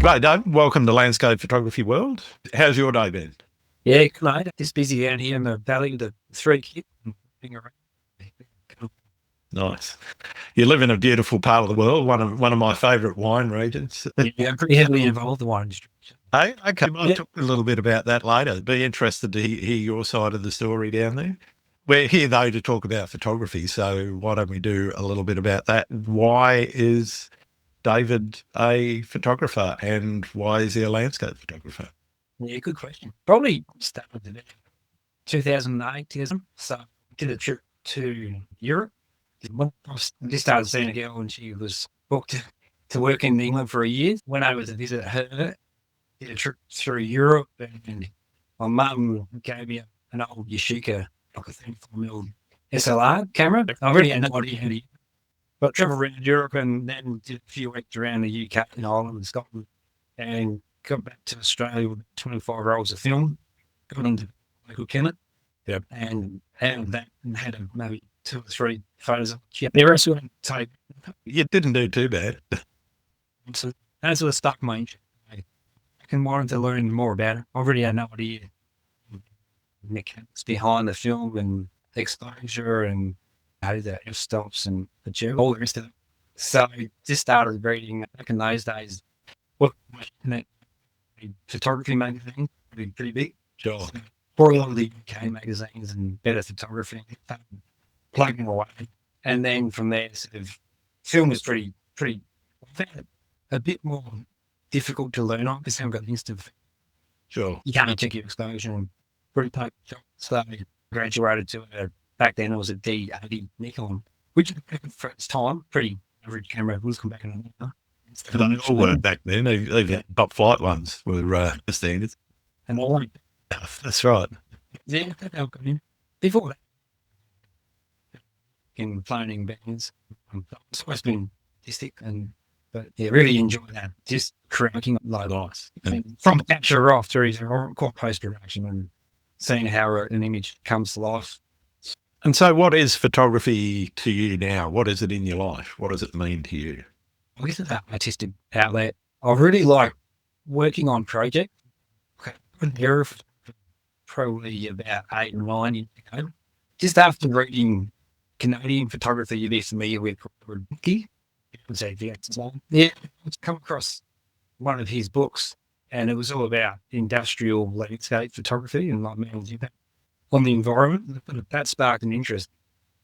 Right, Dave, welcome to Landscape Photography World. How's your day been? Yeah, good mate. Just busy out here in the valley with the 3 kids. Nice. You live in a beautiful part of the world, one of my favourite wine regions. Yeah, I'm pretty heavily involved in the wine industry. Hey, okay, I'll talk a little bit about that later. Be interested to hear your side of the story down there. We're here, though, to talk about photography, so why don't we do a little bit about that? Why is David a photographer, and why is he a landscape photographer? Yeah, good question. Probably started in 2008, 2000. So did a trip to Europe. I just started seeing a girl and she was booked to work in England for a year. Went over to visit her, did a trip through Europe, and my mum gave me an old Yashica, like a 34mm SLR camera. I really had no idea how to use it. But traveled around Europe and then did a few weeks around the UK and Ireland and Scotland, and got back to Australia with 25 rolls of film, got into local chemist, and had that and had maybe 2 or 3 photos of it. The rest went tape. You didn't do too bad. So that's what stuck my interest. I wanted to learn more about it. I already had no idea the mechanics behind the film and exposure and how the f stops and the gel, all the rest of it. So I just started reading back in those days. Photography magazine, pretty big. Sure. So, for a lot of the UK magazines and better photography, plugging away. And then from there, sort of, film was pretty, I found it a bit more difficult to learn on because I haven't got instant. Sure. You can't check your exposure and pretty take shot. So I graduated to back then it was a D80 Nikon, which for its time, pretty average camera. We'll come back in a They all were back then. Even top flight ones were the standards. And all like That's right. yeah, that got in. Before that, in cloning bands, it's always been artistic but yeah, really enjoy that. Just creating low lights. From capture off through to quite post-production and seeing how an image comes to life. And so what is photography to you now? What is it in your life? What does it mean to you? I guess it's that artistic outlet. I really like working on projects. I've been here for probably about 8 or 9 years ago. Just after reading Canadian photography, you'd be familiar with Robert Dickey. Yeah, I've come across one of his books, and it was all about industrial landscape photography and like man's impact on the environment. That sparked an interest.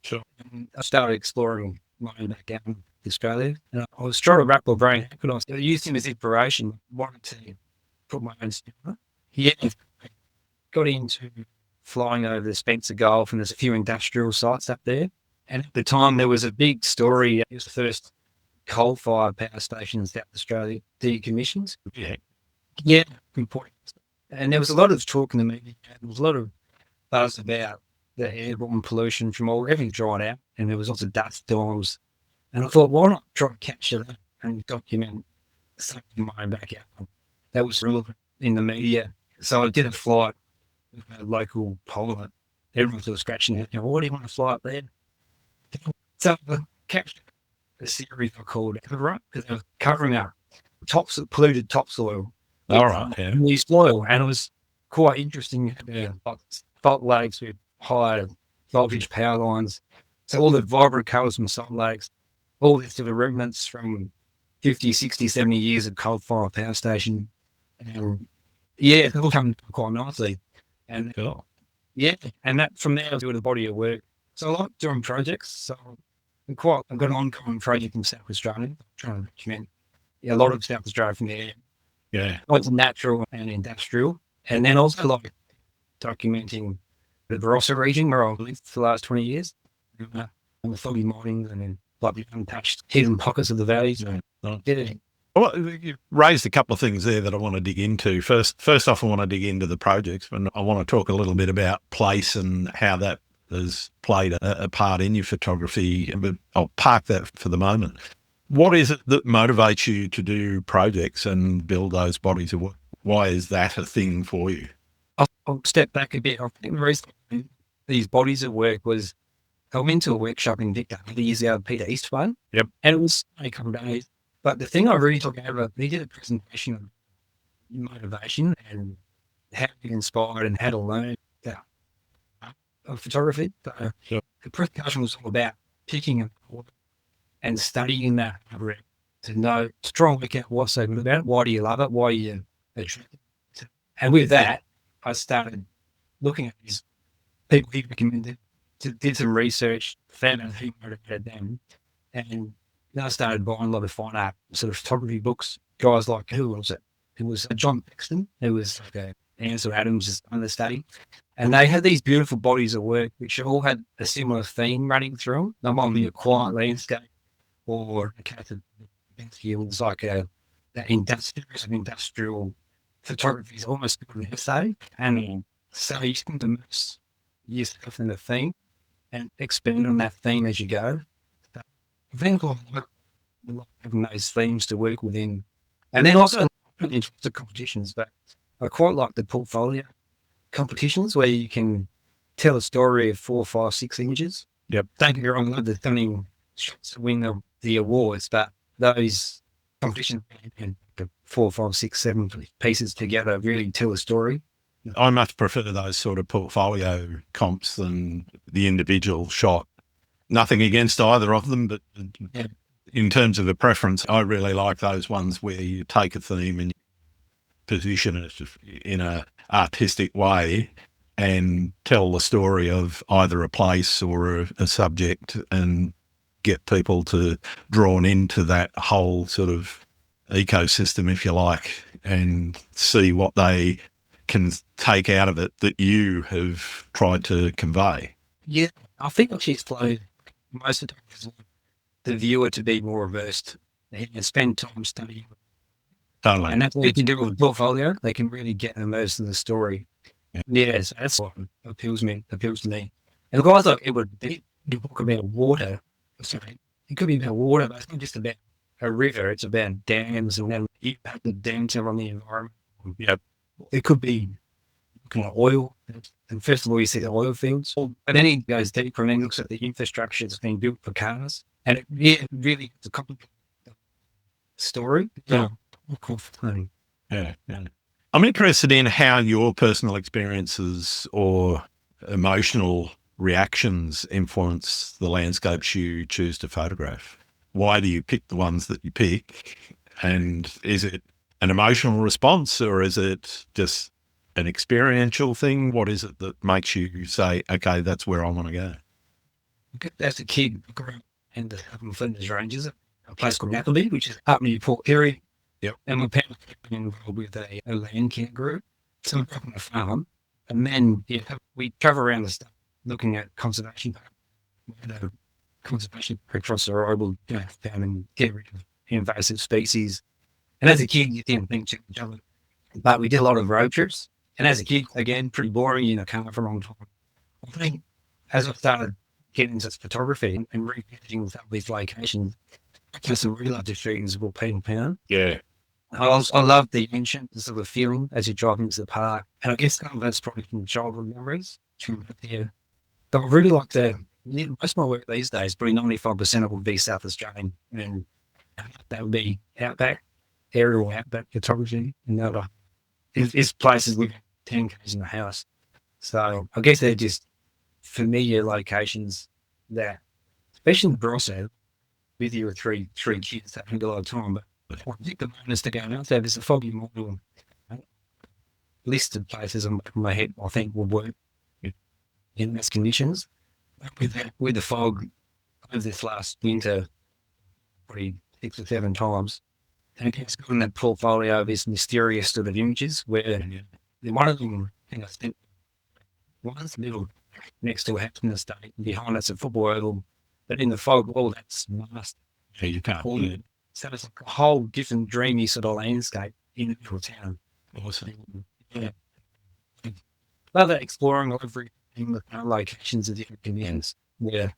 Sure. And I started exploring my own background in Australia, and I was trying to wrap my brain. Could I use him as inspiration? Wanted to put my own spin on it. Yeah, got into flying over the Spencer Gulf, and there's a few industrial sites up there. And at the time, there was a big story. It was the first coal-fired power station in South Australia decommissioned. Yeah, important. And there was a lot of talk in the media. There was a lot of buzz about the airborne pollution from everything dried out, and there was lots of dust storms. And I thought, why not try to capture that and document something my own backyard? That was relevant in the media. So I did a flight with a local pilot. Everyone was scratching their head. Why do you want to fly up there? So I captured a series I called right because they were covering up polluted topsoil. All right. Yeah. In the soil, and it was quite interesting. Fault lakes with high voltage power lines. So all the vibrant colours from salt lakes, all the sort of remnants from 50, 60, 70 years of coal-fired power station. And yeah, it all come quite nicely. And Cool. yeah, and that from there I was doing a body of work. So I like doing projects. So I've got an ongoing project in South Australia, trying to document a lot of South Australia from there. Yeah. It's natural and industrial. And then also like documenting the Barossa region where I've lived for the last 20 years. And the foggy mornings and then like the untouched hidden pockets of the valleys. Yeah. Well, you raised a couple of things there that I want to dig into. First off, I want to dig into the projects, and I want to talk a little bit about place and how that has played a part in your photography, but I'll park that for the moment. What is it that motivates you to do projects and build those bodies of work? Why is that a thing for you? I'll step back a bit. I think the reason these bodies of work was I went to a workshop in Victor the years ago, Peter East Fund. Yep. And it was a couple of days. But the thing I really took out of it, he did a presentation on motivation and how to get inspired and how to learn that of photography. So Sure. the presentation was all about picking a and studying that to know, to try and work out what's so good about it. Why do you love it? Why are you attracted to it? And with that, I started looking at these people he recommended, did some research, found out who motivated them, and then I started buying a lot of fine art sort of photography books. Guys like, who was it? It was John Paxton, who was like a Ansel Adams' understudy. And they had these beautiful bodies of work, which all had a similar theme running through them. They might be a quiet landscape or a case of it was like that industrial photography is almost an essay. And so you spend the most yourself in the theme and expand on that theme as you go. So I think I like having those themes to work within. And then also into the competitions, but I quite like the portfolio competitions where you can tell a story of 4, 5, 6 images. Yep. Don't get me wrong, I love the stunning shots to win the awards, but those competitions and 4, 5, 6, 7 pieces together really tell a story. I much prefer those sort of portfolio comps than the individual shot. Nothing against either of them, but in terms of a preference, I really like those ones where you take a theme and position it in a artistic way and tell the story of either a place or a subject and get people to drawn into that whole sort of ecosystem, if you like, and see what they can take out of it that you have tried to convey. Yeah, I think she's played most of the time the viewer to be more versed and spend time studying. Totally. And that's what you can do with a portfolio. They can really get immersed in the story. Yeah, so that's what appeals to me. And guys like Edward, you talk about water. Sorry, it could be about water, but it's not just about a river. It's about dams and how the impact of dams have on the environment. Yep. It could be looking at oil. And first of all, you see the oil fields. But then he goes deeper and then looks at the infrastructure that's been built for cars. And it really is a complicated story. Yeah. Yeah. I'm interested in how your personal experiences or emotional reactions influence the landscapes you choose to photograph. Why do you pick the ones that you pick? And is it an emotional response or is it just an experiential thing? What is it that makes you say, okay, that's where I want to go? As a kid, I grew up in the Flinders Ranges, a place called Appleby, which is up near Port Pirie. Yep. And my parents were involved with a land care group. So we grew up on a farm. And then we travel around the state looking at conservation. We had a conservation across the road, found and get rid of invasive species. And as a kid, you didn't think too much of it. But we did a lot of road trips. And as a kid, again, pretty boring in a car for a long time. I think as I started getting into photography and revisiting these locations, I just really loved the shootings of Peter Pan. Yeah. I love the ancient sort of feeling as you drive into the park. And I guess that's probably from childhood memories. There. But I really like most of my work these days, probably 95% of it would be South Australian. And that would be outback, aerial outback photography. And that is places with 10 Ks in the house. So I guess they're just familiar locations that, especially in Barossa, with your three kids, that can go a lot of time. But I think the bonus to go out there, there's a foggy model list of places in my head I think will work in those conditions. With the fog over this last winter, probably 6 or 7 times, and it's got in that portfolio of this mysterious sort of images where one of them, I spent one's little next to a house in the state, and behind it's a football oval, but in the fog, all that's masked. Yeah, you can't see it. So it's like a whole different dreamy sort of landscape in a little town. Awesome. Yeah. Love exploring every locations of different conditions. Yeah.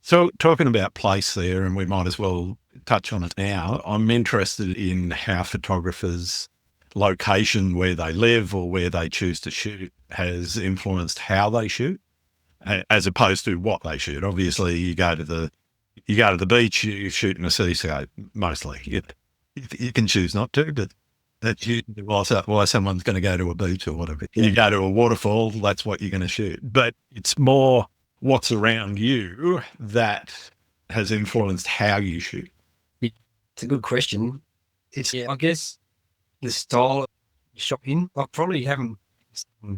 So talking about place there, and we might as well touch on it now, I'm interested in how photographers' location where they live or where they choose to shoot has influenced how they shoot, as opposed to what they shoot. Obviously, you go to the beach, you shoot in a seascape mostly. You can choose not to, but that's usually why someone's going to go to a beach or whatever. You go to a waterfall, that's what you're going to shoot. But it's more what's around you that has influenced how you shoot. It's a good question. It's, I guess, the style of shopping. I probably haven't. I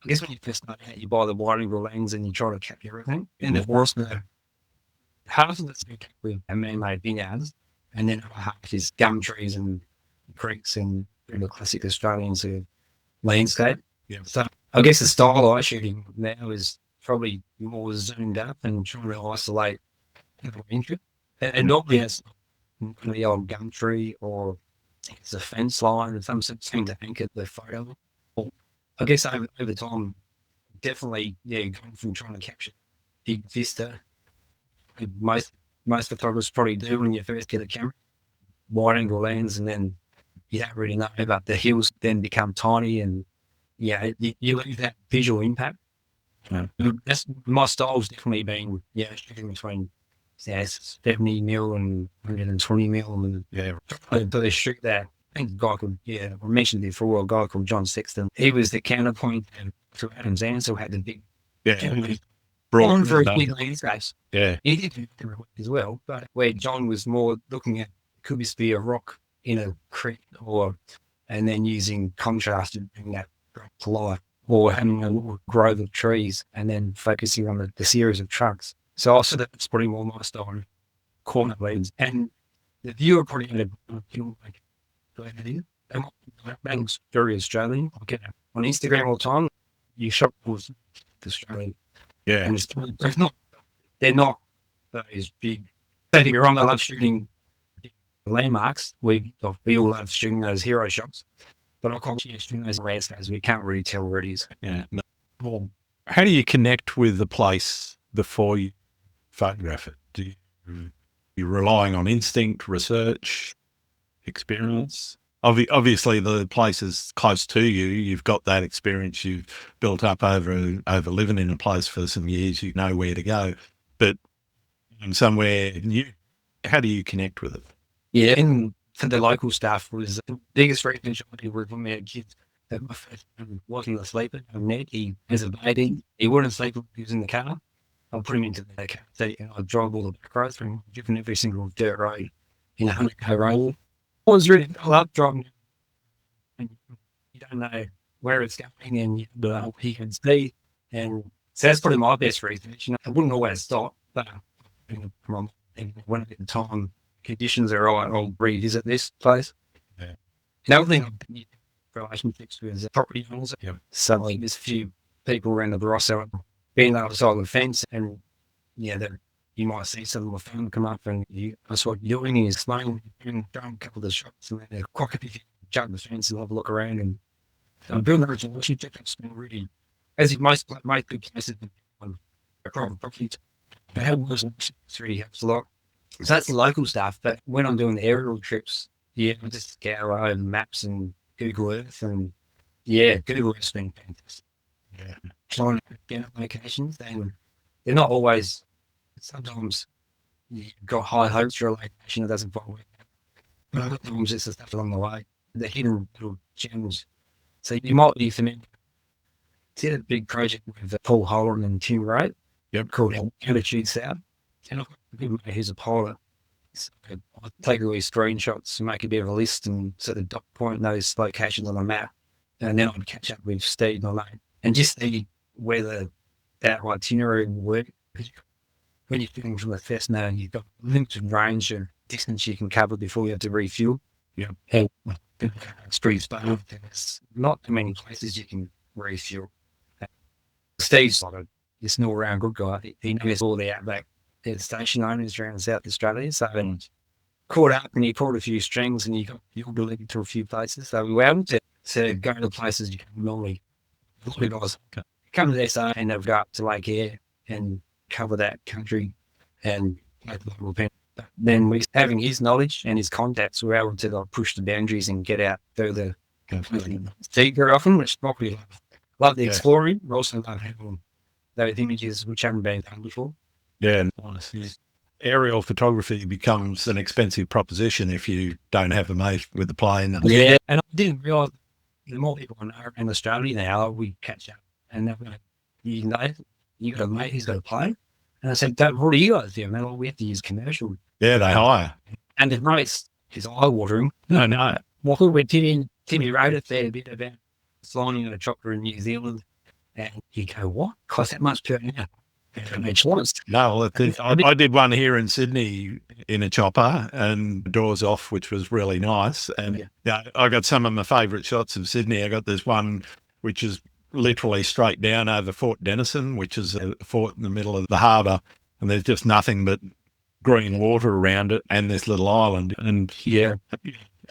guess when you first start out, you buy the wide angle lens and you try to capture everything. And of course, half of it's with man-made vineyards, and then half is gum trees and creeks and the classic Australian sort of landscape. Yeah. So I guess the style I shooting now is probably more zoomed up and trying to isolate interest. And normally it's the old gum tree or it's a fence line or something to anchor the photo. I guess over time, definitely, going from trying to capture big vista. Most photographers probably do when you first get a camera, wide angle lens, and then you don't really know about the hills then become tiny and you lose that visual impact. That's my style's definitely been shooting between 70 mil and 120 mil and to shoot that. I think a guy called I mentioned before, a guy called John Sexton. He was the counterpoint to Adams Ansell had the big broad very big landscapes. Yeah. He did as well, but where John was more looking at could this be a rock in a creek and then using contrast to bring that rock to life, or having a little grove of trees and then focusing on the series of trucks. So also that's probably more my style, corner lens. And the viewer probably had a feel like that's very Australian. Okay. On Instagram all the time, you shop was Australian. Yeah. And they're not those big. Don't get me wrong, I love shooting landmarks. We all love shooting those hero shots. But I can't shooting those landscapes. We can't really tell where it is. Yeah. No. Well, how do you connect with the place before you photograph it? You're relying on instinct, research, experience? Obviously, the place is close to you. You've got that experience you've built up over living in a place for some years. You know where to go. But somewhere new, how do you connect with it? Yeah, and for the local staff was the biggest reason I did work with my kids. That my first one wasn't asleep. Ned, he has a baby. He wouldn't sleep when he was in the car. I'll put him into the car seat and I'd drive all the back roads from driven every single dirt road in 100k road. I was really love driving, and you don't know where it's going, and he can see, and so that's probably my best research. I wouldn't always stop, but when at the time conditions are right, I'll revisit this place. Yeah. Another thing, relationships with property owners. Yep. So there's a few people around the Barossa being the other side of the fence, and you might see some of my phone come up and that's what you're doing is explain and show them a couple of the shots and then they'll cock it, jump the fence and have a look around and building a relationship. That's been really, as in most big places on private property, but how it really helps a lot. So that's the local stuff, but when I'm doing the aerial trips, I just scour over maps and Google Earth and Google Earth's been fantastic. Yeah. Trying to get locations and they're not always. Sometimes you've got high hopes for a location that doesn't quite work out. But other times it's the stuff along the way, the hidden little gems. So you might be familiar. Did a big project with Paul Holland and Tim Wright called Altitude South. And I've got a good mate who's a pilot. So I take all these screenshots and make a bit of a list and sort of dot point those locations on a map. And then I'd catch up with Steve and Elaine and just see whether that itinerary would work. When you're shooting from the Cessna, you've got limited range and distance you can cover before you have to refuel. Yeah. And streets, but there's not too many places you can refuel. Steve's like this all-round good guy. He knows all the outback station owners around South Australia. So caught up and he pulled a few strings and you got your ability to a few places. So we were able to go to places you can normally come to SA and they'll go up to Lake Eyre and cover that country and then we having his knowledge and his contacts, we're able to push the boundaries and get out further deeper often, which probably love the exploring, but also love having those images which haven't been done before. Yeah, nice. aerial photography becomes an expensive proposition if you don't have a mate with the plane. Yeah, and I didn't realise the more people I know around Australia now, we catch up and they're like, you got a mate who's got a plane? And I said, what do you guys do? And they're like, we have to use commercial. Yeah, they hire. And the race is eye-watering. No. Well, we're Timmy wrote a fair bit about flying in a chopper in New Zealand. And you go, what? Cost that much per hour? No, I did one here in Sydney in a chopper and doors off, which was really nice. And yeah, I got some of my favourite shots of Sydney. I got this one which is literally straight down over Fort Denison, which is a fort in the middle of the harbour, and there's just nothing but green water around it and this little island. And yeah,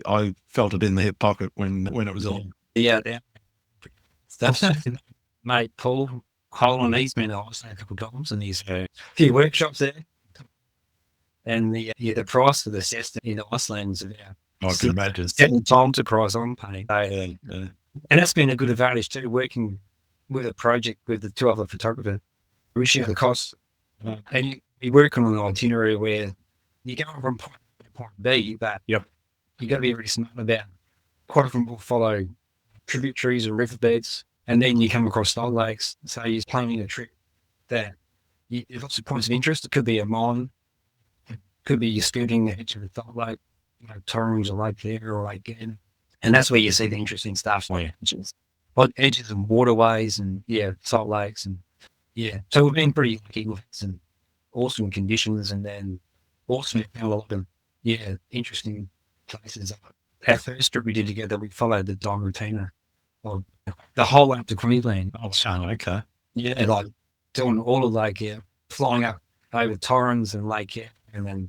I felt it in the hip pocket when it was on. Yeah. That's mate Paul Holland, he's been to Iceland a couple of times, and he's a few workshops there. And the price for the Cessna in Iceland is about I can imagine 7 times the price I'm paying. And that's been a good advantage too, working with a project with the 2 other photographers. We share the costs, and you work on an itinerary where you go from point A to point B, but you got to be really smart about. Quite often we'll follow tributaries and riverbeds. And then you come across salt lakes. So you're planning a trip that there's lots of points of interest. It could be a mine. It could be you're skirting the edge of the salt lake, Torrens or Lake there or Lake Gann. And that's where you see the interesting stuff. Like edges and waterways and, salt lakes. And, so we've been pretty lucky with some awesome conditions and then also found a lot of, interesting places. Our first trip we did together, we followed the Diamantina. The whole way up to Queensland. Oh, okay. Yeah, like doing all of flying up over Torrens and Lake and then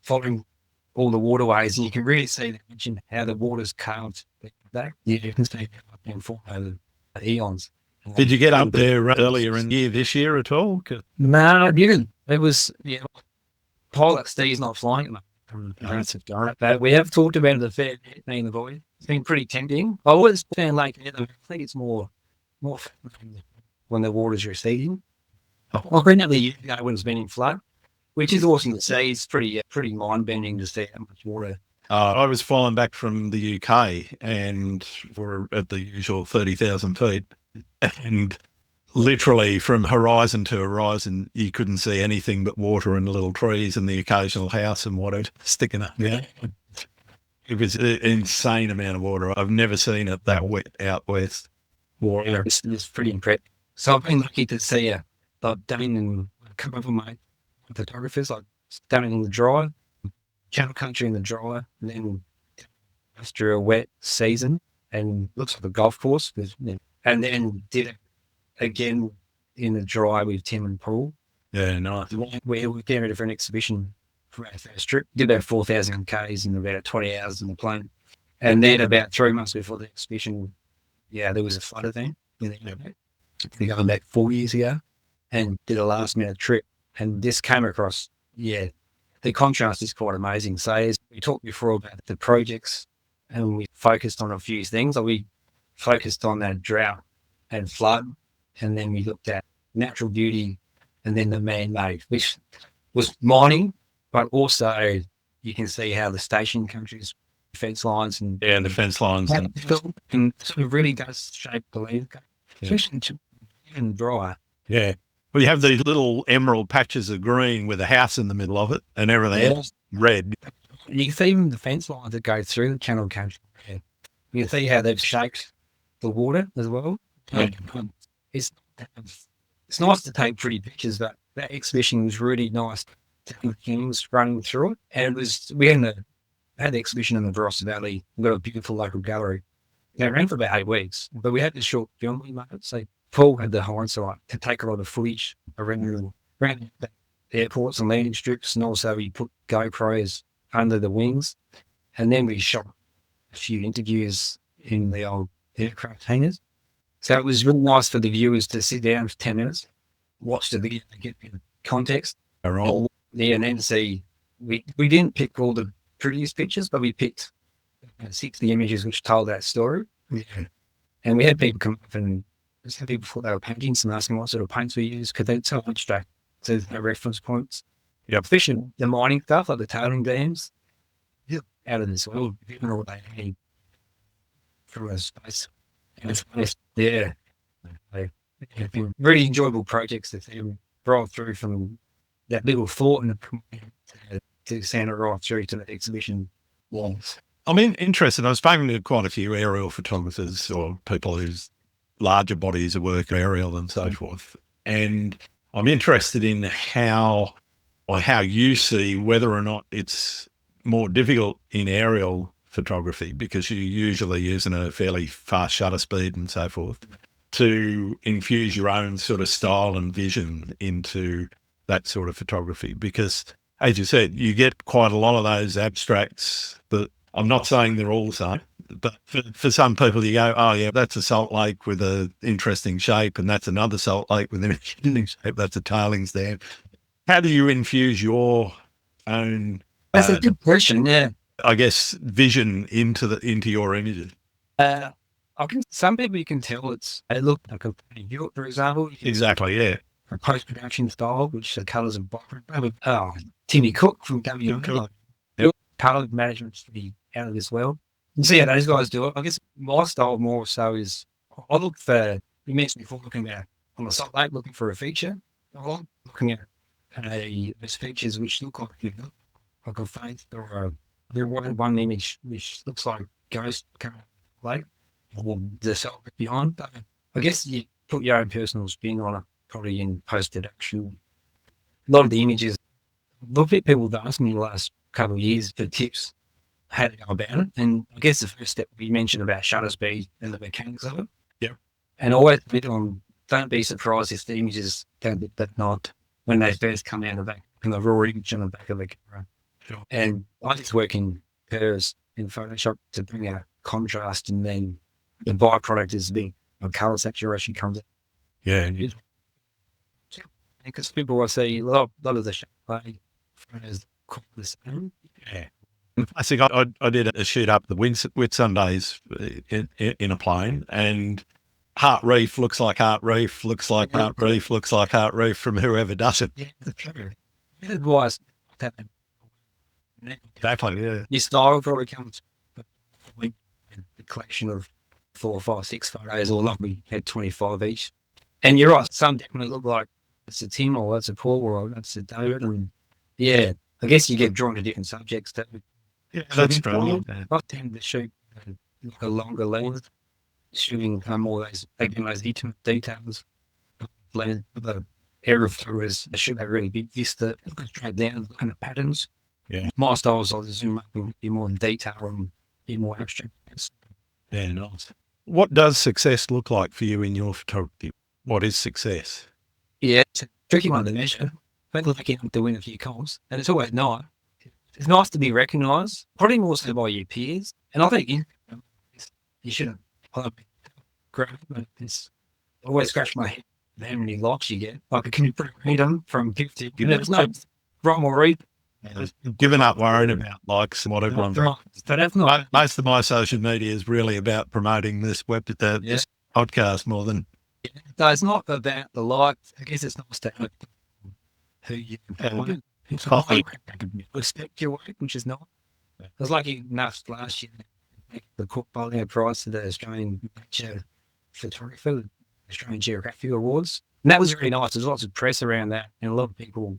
following all the waterways. And you can really see how the water's carved back. Yeah, you can see how it's been formed over the eons. Did you get up there earlier in the year this year at all? No, I didn't. It was, Pilot Steve's not flying at the moment. But we have talked about it a fair bit in the voyage. It's been pretty tempting. I always found I think it's more when the water's receding. Recently, years ago when it's been in flood, which is awesome to see. It's pretty mind-bending to see how much water. I was flying back from the UK and we're at the usual 30,000 feet. And literally from horizon to horizon, you couldn't see anything but water and little trees and the occasional house and water sticking up. Yeah. It was an insane amount of water. I've never seen it that wet out west. Water. It's pretty impressive. So I've been lucky to see Dane and a couple of my photographers, like down in the dry, Channel Country in the dry, and then after a wet season, and looks like a golf course, and then did it again in the dry with Tim and Paul. Yeah, nice. Where we came ready for an exhibition for our first trip. Did about 4,000 Ks in about 20 hours in the plane. And then about 3 months before the exhibition, there was a flood event. We going back 4 years ago and did a last minute trip. And this came across, the contrast is quite amazing. So as we talked before about the projects and we focused on a few things. Like we focused on that drought and flood. And then we looked at natural beauty and then the man-made, which was mining, but also you can see how the station countries, fence lines and the fence lines and so it really does shape the landscape, especially even dry. Yeah. Well, you have these little emerald patches of green with a house in the middle of it and everything else red. You can see even the fence lines that go through the channel country. Yeah. You can see how they've shaped the water as well. It's nice to take pretty pictures, but that exhibition was really nice. Things running through it, and we had the exhibition in the Barossa Valley. We got a beautiful local gallery. It ran for about 8 weeks, but we had this short film we made. So Paul had the hindsight to take a lot of footage around the airports and landing strips, and also we put GoPros under the wings, and then we shot a few interviews in the old aircraft hangars. So it was really nice for the viewers to sit down for 10 minutes, watch the video, and get the context. Right. And then see, we didn't pick all the prettiest pictures, but we picked 60 images which told that story. Yeah. And we had people come up and just had people thought they were painting and asking what sort of paints we use because they'd so abstract to the reference points. Yep. Fishing the mining stuff, like the tailing dams. Yep. Out of this world, you know what they need from a space. And it's nice. Yeah. They've been really enjoyable projects that they roll through from that little thought and to send it right through to the exhibition walls. I'm interested. I've spoken to quite a few aerial photographers or people whose larger bodies of work are aerial and so forth. And I'm interested in how you see whether or not it's more difficult in aerial photography, because you're usually using a fairly fast shutter speed and so forth, to infuse your own sort of style and vision into that sort of photography. Because, as you said, you get quite a lot of those abstracts that, I'm not saying they're all the same, but for some people you go, oh yeah, that's a salt lake with an interesting shape, and that's another salt lake with an interesting shape, that's a tailings dam. How do you infuse your own, That's a good question, yeah. I guess, vision into your images? Some people you can tell they look like a view, for example. Exactly, yeah. A post-production style, which the colours are vibrant. Timmy Cook from WM. Colour management should be out of this world. You see how those guys do it. I guess my style more so is, I look for, you mentioned before, looking at on the salt lake, looking for a feature. I like looking at those features which look like a face or one image which looks like ghost lake or the salt behind. But I guess you put your own personal spin on it, probably in post-production. A lot of the images, people have asked me the last couple of years for tips how to go about it. And I guess the first step we mentioned about shutter speed and the mechanics of it. Yeah. And always don't be surprised if the images don't look that night when they first come out of that, in the raw image on the back of the camera. Sure. And I just work in pairs in Photoshop to bring out contrast, and then the byproduct is the color saturation comes out. Yeah. Because people will see a lot of the play photos quite the same. Yeah. I think I did a shoot up the Whitsundays in a plane, and Heart Reef looks like Heart Reef, looks like Heart Reef, looks like Heart Reef from whoever does it. Yeah, that's true. Advice. Exactly, yeah. Your style probably comes with the collection of 4, 5, 6 photos, or like we had 25 each. And you're right, some definitely look like it's a Tim, or that's a Paul, or that's a David. And yeah, I guess you get drawn to different subjects too. Yeah, that's true. I tend to shoot like a longer lens, shooting more of those intimate details. The aerial photos, I shoot that really big vista, looking straight down, kind of patterns. Yeah. My style is I'll zoom up and be more in detail and be more abstract. Yeah, nice. What does success look like for you in your photography? What is success? Yeah, it's a tricky one to measure. I think lucky enough to win a few comps, and it's always nice. It's nice to be recognised, probably more so by your peers. And I think you shouldn't. Great, but it's always scratch my head how many likes you get. Like, can you read them from 50? There's no wrong or read. Giving up worrying about likes and whatever. But that's not. Most of my social media is really about promoting this this podcast more than. No, it's not about the likes. I guess it's nice to have who you respect your work, which is nice. I was lucky enough last year the portfolio prize to the Australian Photographer, Australian Geographic Awards. And that was really nice. There's lots of press around that, and a lot of people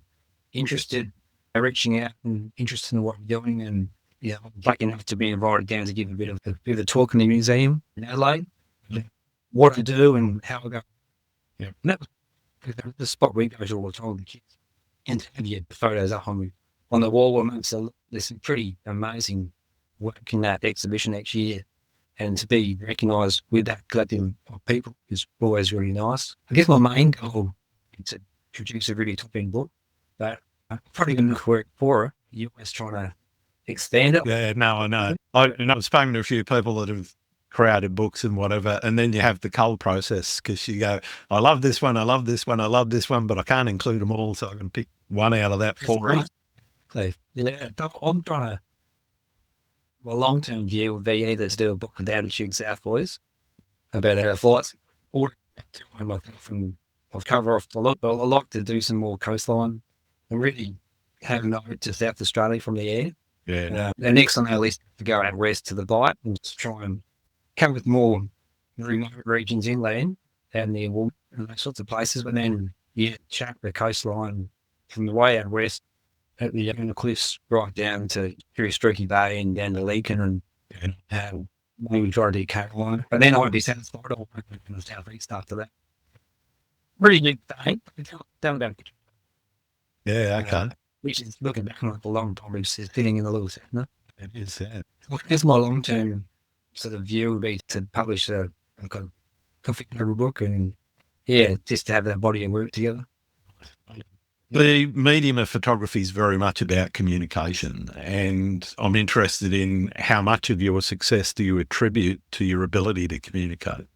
interested, reaching out and interested in what we're doing. And I'm lucky enough to be invited down to give a bit of a talk in the museum in Adelaide, what I do and how I go. Yeah. And that was the spot we go to all the time, the kids. And to have your photos up on the wall amongst there's some pretty amazing work in that exhibition next year. And to be recognised with that collective of people is always really nice. I guess my main goal is to produce a really top-end book, but I'm probably going to work for it. You're always trying to expand it. Yeah, no, I know. I've spoken to a few people that have created books and whatever, and then you have the cull process, because you go, I love this one, I love this one, I love this one, but I can't include them all, so I can pick one out of that four. Right. So, I'm trying to, my long-term view would be either to do a book with Attitude South Boys about our flights, or I've covered off a lot, but I'd like to do some more coastline and really have a note to South Australia from the air. Yeah. The next on our list to go out west to the Bight and to try and come with more remote regions inland and near Wool and those sorts of places. But then, chap the coastline from the way out west at the cliffs right down to Streaky Bay and down to Leakin and maybe try to do Carolina. But then I won't be satisfied. I'll work in the southeast after that. Pretty big thing. Down about Yeah, okay. which is looking back on it a long time, it's fitting in a little set. No? It is, yeah. It's my long-term sort of view would be to publish a configurable book and, just to have that body of work together. The medium of photography is very much about communication, and I'm interested in how much of your success do you attribute to your ability to communicate?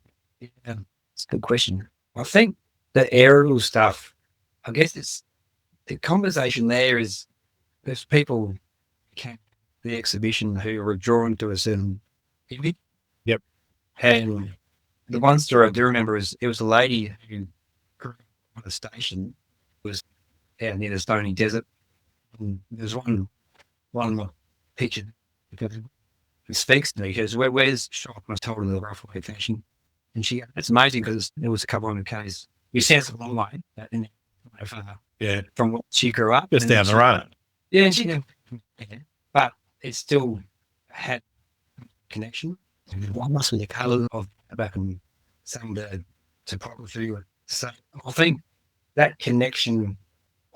Yeah, it's a good question. I think the aerial stuff, I guess it's the conversation there is there's people came to the exhibition who were drawn to a certain image. Yep. And the one story I do remember is it was a lady who grew up on a station, was out near the Stony Desert. And there's one picture who speaks to me. She goes, where's shop? And I told her the rough way finishing. And she, it's amazing because it was a couple hundred Ks. It sounds a long way from what she grew up. Just down the road. Yeah, and she but it still had connection. What must be the colour of back in some of the topography. So I think that connection,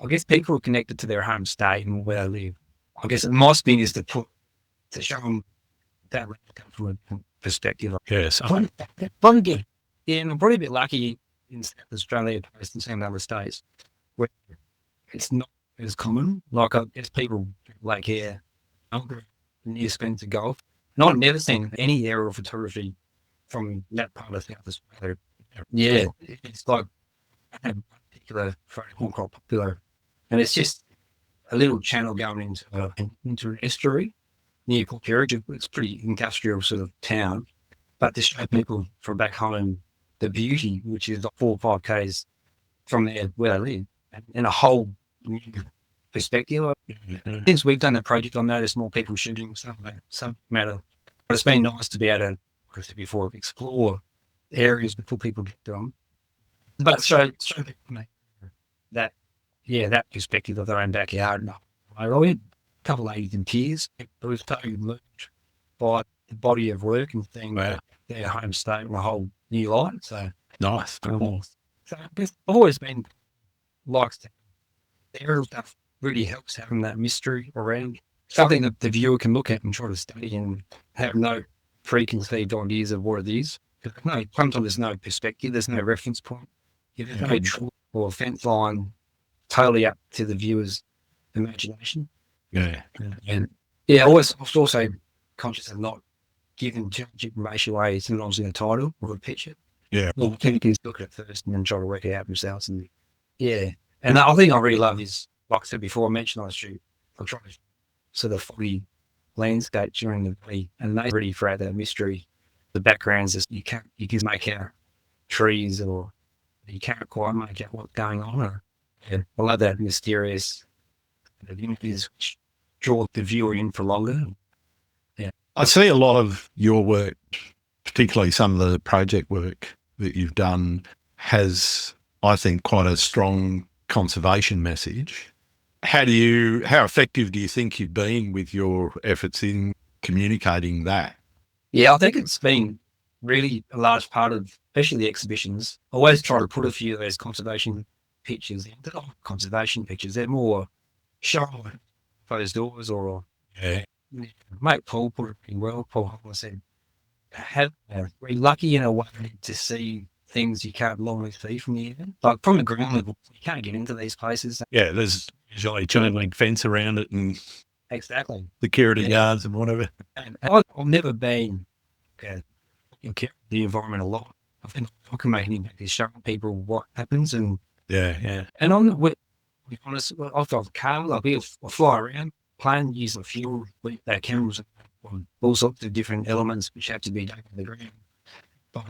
I guess people are connected to their home state and where they live. I guess my spin is to show them that from a perspective. Yes. Yeah, and I'm probably a bit lucky in South Australia opposed to some other states where it's not as common. Like I guess people like here, near Spencer Gulf. And I've never seen any aerial photography from that part of South Australia. Yeah, it's like a particular photo quite popular, and it's just a little channel going into an estuary near Port. It's a pretty industrial sort of town, but to show people from back home the beauty, which is 4 or 5 Ks from there where they live, and a whole new perspective. Since we've done the project, I've noticed more people shooting some matter. But it's been nice to be able to, like I said before, explore areas before people get to them. But show people that, that perspective of their own backyard. And I had a couple of ladies in tears. It was totally moved by the body of work and seeing their home state in a whole new light. So nice. So I've always been likes the aerial stuff. Really helps having that mystery around something that the viewer can look at and try to study and have no preconceived ideas of what it is. Sometimes there's no perspective, there's no reference point. There's no true or fence line, totally up to the viewer's imagination. Yeah. And I was also conscious of not giving too much information away sometimes in a title or a picture. Yeah. Well, people can look at it first and then try to work it out themselves. And and the thing I really love is, like I said before, I mentioned I try to sort of foggy landscape during the day, and they really throughout that mystery. The backgrounds is you can make out trees, or you can't quite make out what's going on. I love that mysterious images which draw the viewer in for longer. Yeah, I see a lot of your work, particularly some of the project work that you've done, has, I think, quite a strong conservation message. How effective do you think you've been with your efforts in communicating that? Yeah, I think it's been really a large part of, especially the exhibitions. I always try to put a few of those conservation pictures in. They're not conservation pictures, they're more show closed doors or mate Paul put it pretty well. Paul said, we're lucky in a way to see things you can't normally see from the air. Like from the ground level, you can't get into these places. Yeah, there's usually a chain link fence around it and exactly security guards and whatever. And I've never been the environment a lot. I think I can make an impact is showing people what happens and And I'm not be honest, I've got a car, I fly around, plane, using fuel, their cameras, all sorts of different elements which have to be done on the ground. But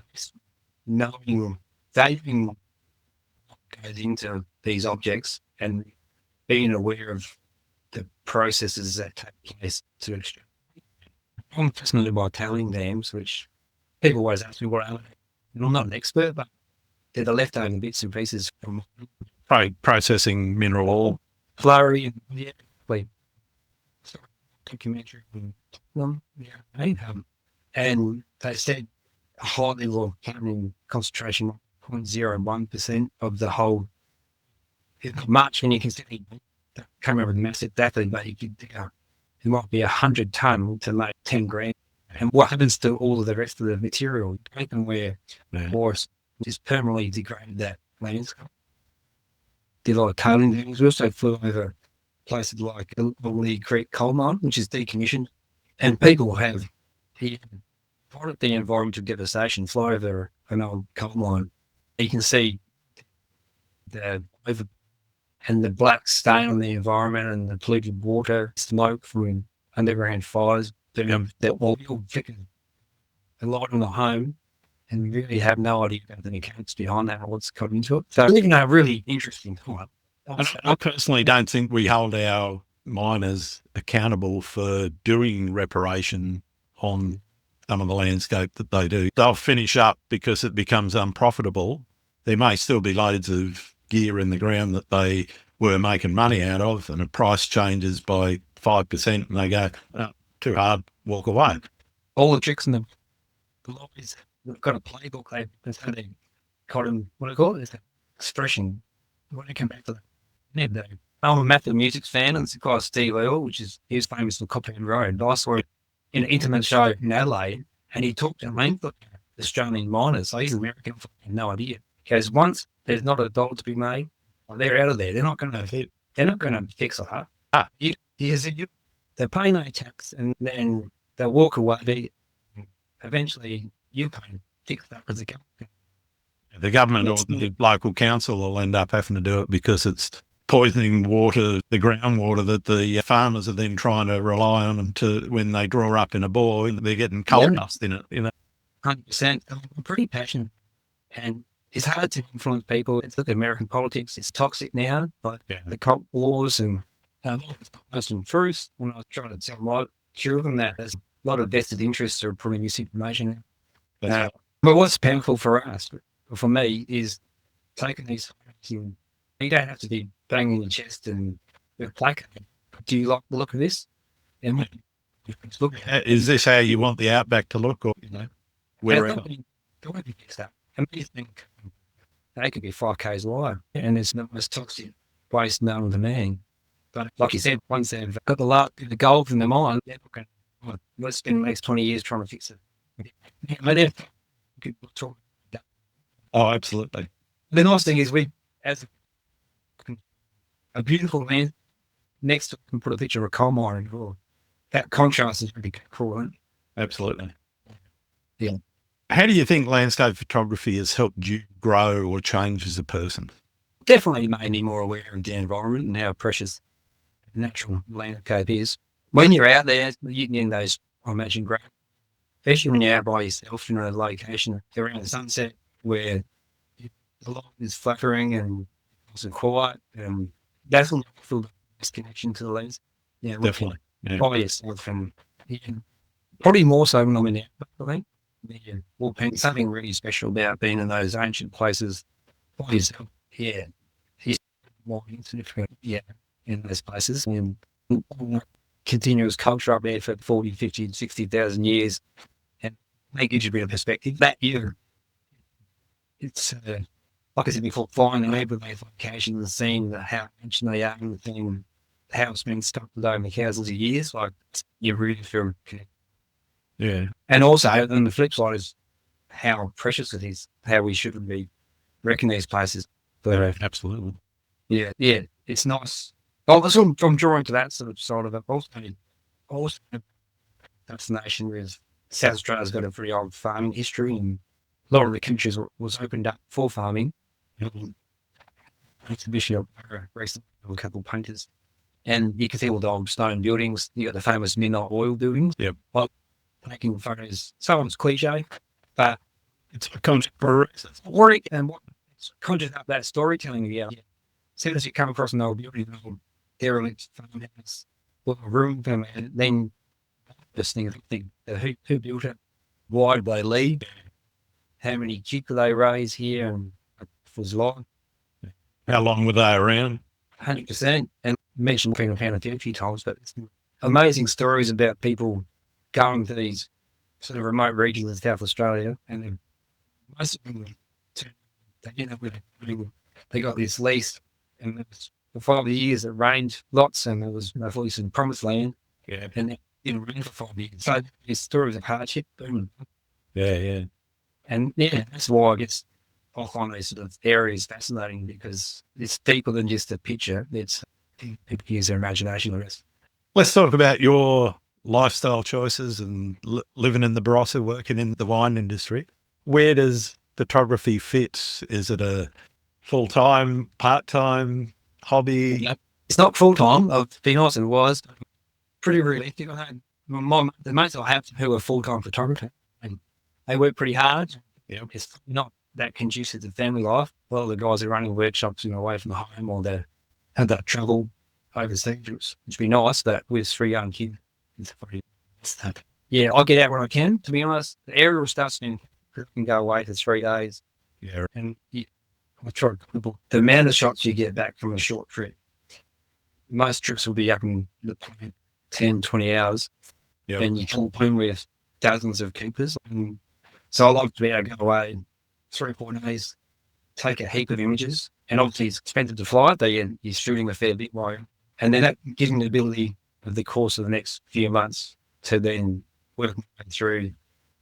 knowing, valuing what goes into these objects and being aware of the processes that take place to extract. I'm fascinated by tailing dams, which people always ask me what are they. I'm not an expert, but they're the leftover bits and pieces from Processing mineral oil. flurry and documentary. And they said a high level of cadmium concentration, 0.01% of the whole. It's not much, and you can see, I can't remember the mass exactly, but you could it might be 100 ton to make 10 grams. And what happens to all of the rest of the material? Taken where forest just permanently degraded that landscape. Did a lot of tailing dams. We also flew over places like the Lee Creek coal mine, which is decommissioned, and people have part of the environmental devastation. Fly over an old coal mine, you can see the over and the black stain on the environment and the polluted water, smoke from underground fires. They're all flickers a lot in the home, and we really have no idea about the mechanics behind that or what's got into it. So, really interesting time. I personally don't think we hold our miners accountable for doing reparation on some of the landscape that they do. They'll finish up because it becomes unprofitable. There may still be loads of gear in the ground that they were making money out of, and the price changes by 5%, and they go, oh, too hard, walk away. All the tricks in the lobbies, they've got a playbook. That's how they got them, what do you call it? It's an expression. When they come back to that. I'm a Method Music fan, and it's a guy, Steve Earle, he was famous for Copland Road. I saw it in an intimate show in Adelaide, and he talked at length of Australian miners. So he's American, I had no idea. He goes, once there's not a dollar to be made, they're out of there. They're not going to fix it. They pay no tax, and then they'll walk away. Eventually, you pay fix that as a government. The government or the local council will end up having to do it because it's poisoning water, the groundwater that the farmers are then trying to rely on to when they draw up in a bore, they're getting coal dust in it, 100%. I'm pretty passionate, and it's hard to influence people. It's look at American politics. It's toxic now, like the cult wars and truth. When I was trying to tell my children that there's a lot of vested interests are putting misinformation out. But what's painful for us, for me, is taking these. You don't have to be banging your chest and plaque. Do you like the look of this? And is this how you want the outback to look, or wherever? And you think they could be 5Ks wide, and there's not much toxic waste known to man. But like you said, once they've got the gold in the mine, they're not going to. Let's spend the next 20 years trying to fix it. Oh, absolutely. The nice thing is we, as a beautiful land next to, can put a picture of a coal mine. That contrast is pretty cool, isn't it? Absolutely. Yeah. How do you think landscape photography has helped you grow or change as a person? Definitely made me more aware of the environment and how precious natural landscape is. When you're out there, you get in those, I imagine, great, especially when you're out by yourself in a location around the sunset where the light is flickering and it's quiet, and that's when you feel the best connection to the lens. Yeah, definitely. By yourself, and probably more so when I'm in there, I think. Something really special about being in those ancient places by yourself. Yeah. It's more insignificant, in those places. And continuous culture up there for 40, 50, 60,000 years. And that gives you a bit of perspective. That year, it's, like I said before, flying over those locations and seeing how ancient they are and seeing how it's been stuck over thousands of years, like, you really feel connected. Yeah. And also, on the flip side is how precious it is, how we shouldn't be wrecking these places. But, absolutely. Yeah, it's nice. I'm drawing to that sort of side of it. Also, fascination with South Australia's got a very old farming history, and a lot of the countries was opened up for farming. Exhibition of recently of a couple of painters, and you can see all the old stone buildings. You got the famous midnight oil buildings. Yep. Like taking photos. Someone's cliche, but it's a contemporary. And what conjures up that storytelling. Yeah. As soon as you come across an old building, derelict farmhouse, or a room, and then just think who built it, why did they leave, how many kids do they raise here, and it was like How long were they around? 100%. And mentioned Penal County a few times, but it's amazing stories about people going to these sort of remote regions in South Australia, and then most of them, they end up with they got this lease, and it was, for 5 years it rained lots, and it was least in promised land, Yeah. and it didn't rain for 5 years. So these stories of hardship, Yeah. and that's why I guess I find these sort of areas fascinating, because it's deeper than just a picture. It's people use their imagination, I guess. Let's talk about your lifestyle choices and living in the Barossa, working in the wine industry. Where does photography fit? Is it a full-time, part-time hobby? Yep. It's not full time. I'll be honest, it was pretty realistic. I had the mates I have who are full time photographers, and they work pretty hard. Yep. It's not that conducive to family life. A lot of the guys are running workshops, away from the home, or they had that travel overseas, which would be nice. But with 3 young kids, it's pretty. Yeah, I get out when I can. To be honest, the aerial stuff's been, I can go away for 3 days. Yeah. And I try the amount of shots you get back from a short trip. Most trips will be up in the 10, 20 hours. Yep. And you come home with dozens of keepers. And so I like to be able to go away 3 or 4 days, take a heap of images. And obviously it's expensive to fly, but you're shooting a fair bit while. And then that gives me the ability of the course of the next few months to then work through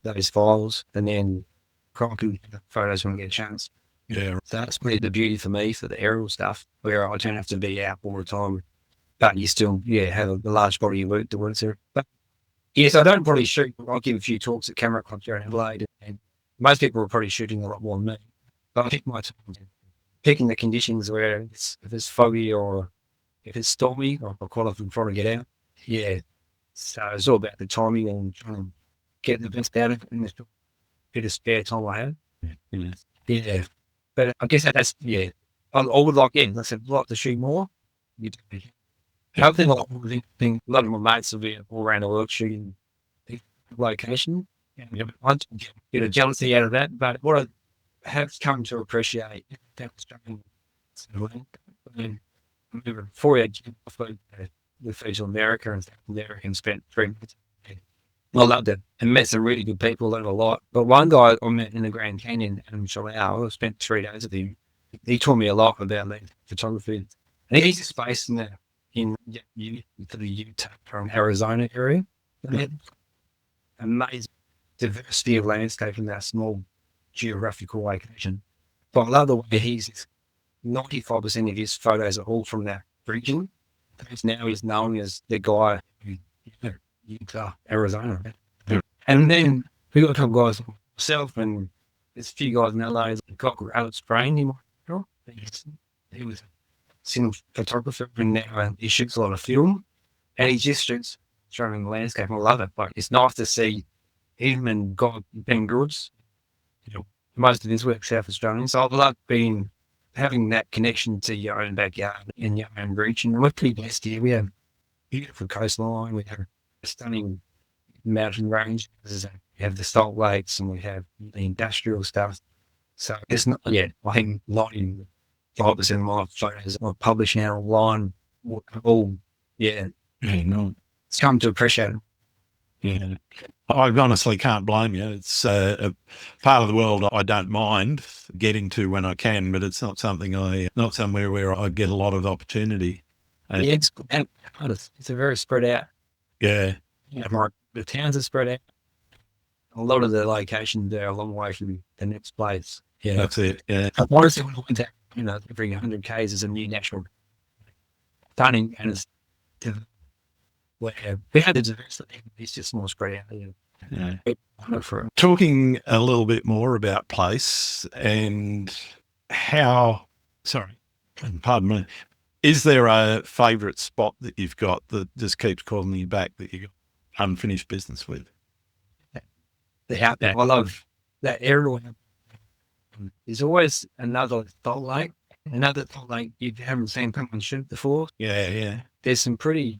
those files and then cracking photos when we get a chance. Yeah. So that's really the beauty for me for the aerial stuff, where I don't have to be out all the time, but you still, have a large body of work to work through. But yes, I don't probably shoot. I'll give a few talks at camera clubs here in Adelaide, and most people are probably shooting a lot more than me. But I pick my time, picking the conditions where if it's foggy or if it's stormy, I'll quite often try to get out. Yeah. So it's all about the timing and trying to get the best out of it in the bit of spare time I have. Yeah. But I guess that's, I would like, I said, like to shoot more. The other thing a lot of my mates will be all around the world shooting location. Yep. I get a jealousy out of that. But what I have come to appreciate, that was before I flew to America and South America and spent 3 months. I loved it and met some really good people, learned a lot. But one guy I met in the Grand Canyon, Adam Shalau, I spent 3 days with him. He taught me a lot about photography. And he's just based in the Utah from Arizona area. Amazing diversity of landscape in that small geographical location. But I love the way he's 95% of his photos are all from that region. Now he's known as the guy who Utah, Arizona. Yeah. And then we got a couple guys, myself and there's a few guys in LA, a guy called Alex Brain, he was a cinema photographer and now he shoots a lot of film and he just shoots showing the landscape. I love it. But it's nice to see him and Ben Goods. Most of his work South Australian. So I love having that connection to your own backyard and your own region. We're pretty blessed here. We have beautiful coastline. We have a stunning mountain range. We have the salt lakes and we have the industrial stuff. So it's not, I think 95% of my photos I publish now online. All, it's come to appreciate it. Yeah. I honestly can't blame you. It's a part of the world I don't mind getting to when I can, but it's not not somewhere where I get a lot of opportunity. It's a very spread out. Yeah. The towns are spread out. A lot of the locations are a long way from the next place. Yeah. That's it. Yeah. Honestly, when I went out, every 100 Ks is a new national stunning, and it's we had the diversity. It's just more spread out. Yeah. Talking a little bit more about place and pardon me, is there a favourite spot that you've got that just keeps calling you back that you got unfinished business with? The outback. I love that area. There's always another salt lake Another like you haven't seen someone shoot before. Yeah. There's some pretty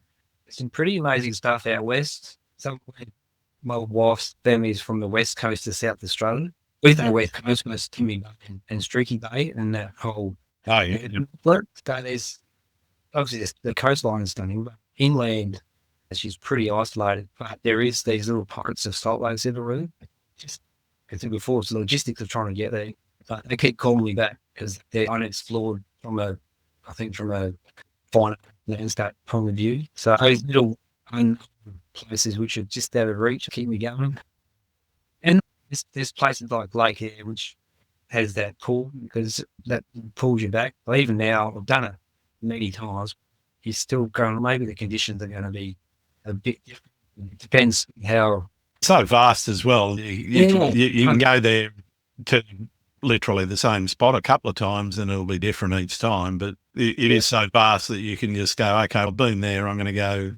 amazing stuff out west. Some my wife's family is from the west coast of South Australia. We've done west coast, most Timmy Bay and Streaky Bay, and that whole. Oh, yeah. So there's obviously the coastline is stunning, but inland, she's pretty isolated. But there is these little pockets of salt lakes everywhere. Just I said before, it's the logistics of trying to get there. But they keep calling me back because they're unexplored from a finer landscape point of view. So those little places which are just out of reach keep me going. And there's places like Lake Eyre which has that pull because that pulls you back. But even now, I've done it many times. You're still going, maybe the conditions are going to be a bit different. It depends how. So vast as well. You can go there to literally the same spot a couple of times and it'll be different each time. But it is so vast that you can just go, okay, I've been there. I'm going to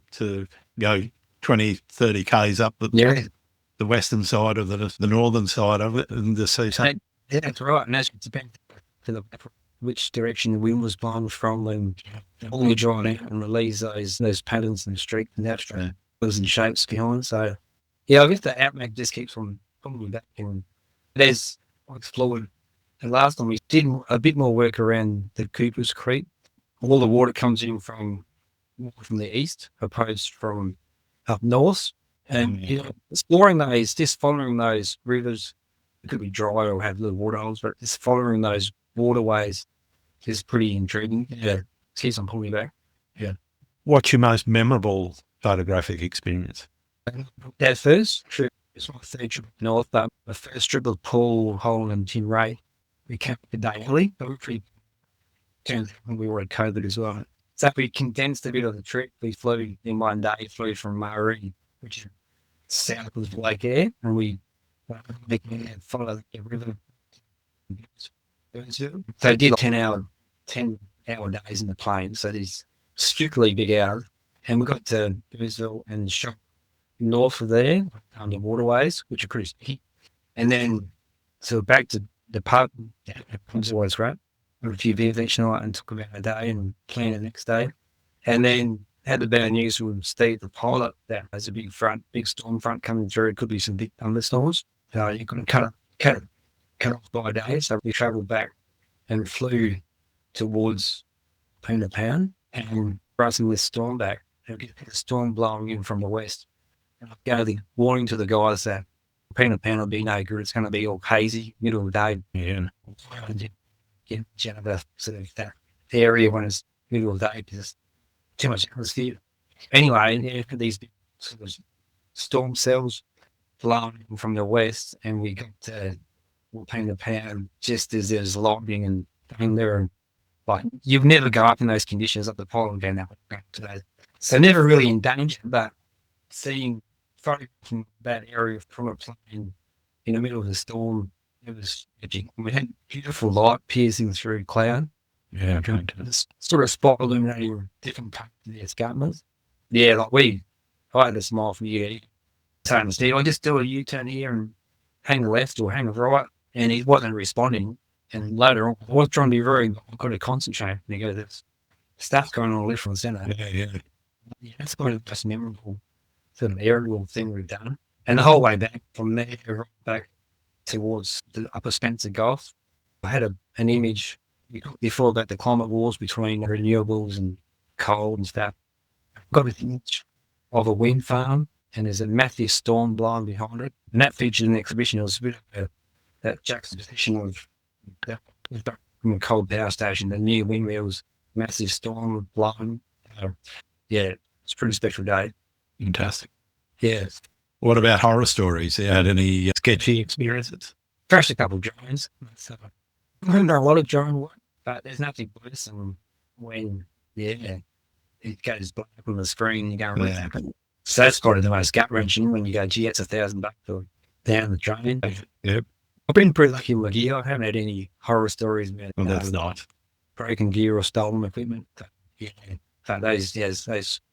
go 20, 30 Ks up the western side of the northern side of it and just see something. Yeah, that's right. And that's depends to which direction the wind was blowing from and all you dry out and release those patterns and streaks and abstract and shapes behind. So, yeah, I guess the outback just keeps on pulling me back. And there's explored. And last time we did a bit more work around the Cooper's Creek. All the water comes in from the east, opposed from up north. And exploring those, just following those rivers, it could be dry or have little water holes, but just following those waterways is pretty intriguing. Yeah, keeps on pulling me back. Yeah. What's your most memorable photographic experience? That first trip, it's my third trip north, but the first trip was Paul, Hole and Tin Ray. We camped a day early, but we were at COVID as well. So we condensed a bit of the trip. We flew in one day, flew from Murray, which is south of Lake Eyre, and we followed the river. So I did 10-hour days in the plane. So these strictly big hours. And we got to Burnsville and shot north of there, under waterways, which are pretty sticky. And then, so back to the pub, it was always great. Got a few beers each night and took about a day and planned the next day. And then had the bad news with Steve, the pilot, that there's a big storm front coming through. It could be some big thunderstorms. So you couldn't cut off by a day. So we travelled back and flew towards Peanut Pound and racing this storm back. And we get a storm blowing in from the west. And I gave the warning to the guys that Peanut Pound will be no good. It's going to be all hazy, middle of the day. Yeah. Get out of the sort of that area when it's middle of the day because too much atmosphere. Anyway, these big sort of storm cells blowing from the west, and we got to Peanut Pound just as there's lightning and thunder, and like you'd never go up in those conditions up the pole down that today. So never really in danger, but seeing photographing that area from a plane in the middle of the storm, it was magic. We had beautiful light piercing through cloud. Yeah, this sort of spot illuminating different parts of the escarpments. Yeah, like I had a smile from you. Saying, Steve, I just do a U-turn here and hang left or hang right, and he wasn't responding. And later on, I was trying to be I've got to concentrate. And he goes, there's stuff going on left and centre. Yeah. That's kind of the most memorable sort of aerial thing we've done. And the whole way back from there, right back towards the Upper Spencer Gulf, I had an image before about the climate wars between renewables and coal and stuff. I've got an image of a wind farm, and there's a massive storm blowing behind it. And that featured in the exhibition. It was a bit of that juxtaposition of from a coal power station, the near windmills, massive storm blowing. Yeah, it's a pretty special day. Fantastic. Yeah. What about horror stories? You had any sketchy experiences? Crashed a couple of drones. So I haven't done a lot of drone work, but there's nothing worse than when, it goes black on the screen, you go, So that's kind of the most gut-wrenching when you go, gee, it's $1,000 for down the drain. Yep. I've been pretty lucky with gear. I haven't had any horror stories about That's nice. Broken gear or stolen equipment. But those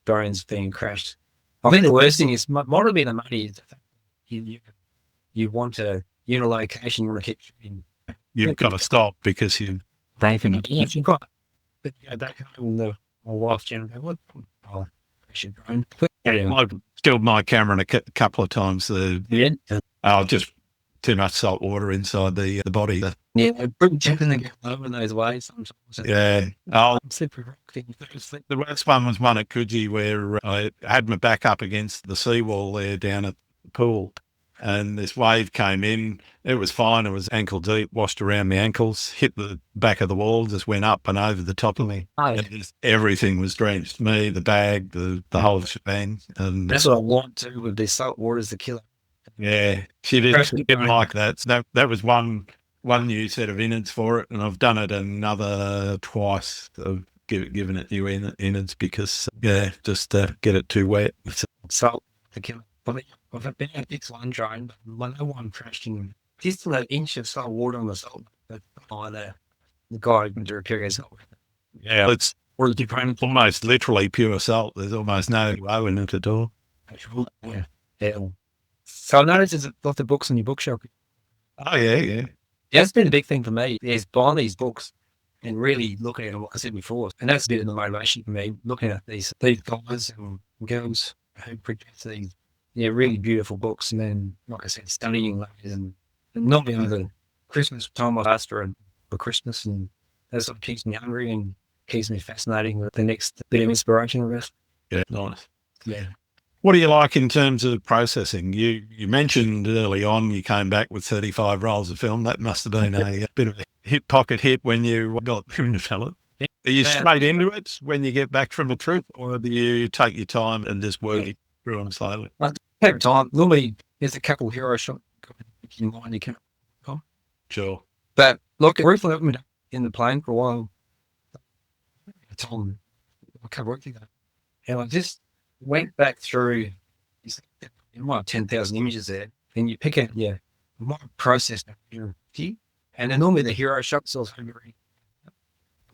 drones being crashed. I think the worst thing is, might have been the money. Is the fact you want a location, you want to keep shooting. You've got to stop because you've thanking him. Yes, you got. But back home, my wife generally, what? Oh, I should go. Anyway. I've killed my camera a couple of times. Yeah. Just too much salt water inside the body. Yeah, bring jumping and get over those ways sometimes. Yeah. Oh, Slippery rock thing. the worst one was one at Coogee where I had my back up against the seawall there down at the pool. And this wave came in. It was fine. It was ankle deep, washed around my ankles, hit the back of the wall, just went up and over the top of me. Oh, And everything was drenched. Me, the bag, the whole shebang. And that's what I want to with this salt water is the killer. yeah, she didn't like that. So that was one new set of innards for it, and I've done it another twice. I've given it new innards because just get it too wet. Salt the killer. I've been at this one drone, but no one crashed in just an inch of salt water on the salt. But the guy went to repair his salt. Yeah, it's Or the different almost literally pure salt. There's almost no O in it at all. Yeah. So I noticed there's lots of books on your bookshelf. Oh yeah. Yeah, that's been a big thing for me. Is buying these books and really looking at what I said before. And that's a bit of the motivation for me, looking at these guys and girls who produce these really beautiful books. And then, like I said, studying those and not being over Christmas time I faster for Christmas. And that sort of keeps me hungry and keeps me fascinating with the next bit of inspiration, I guess. Yeah, nice. Yeah. What do you like in terms of processing? You mentioned early on you came back with 35 rolls of film. That must have been a bit of a pocket hit when you got to develop. Are you straight into it when you get back from a trip, or do you take your time and just work it through them slowly? I take time. Normally, there's a couple of hero shots in mind you can. Sure. But look, briefly, I've been in the plane for a while. It's on a couple of weeks ago. And I just went back through, you might have 10,000 images there. Then you pick out, you might process your few. And then normally the hero shots also very.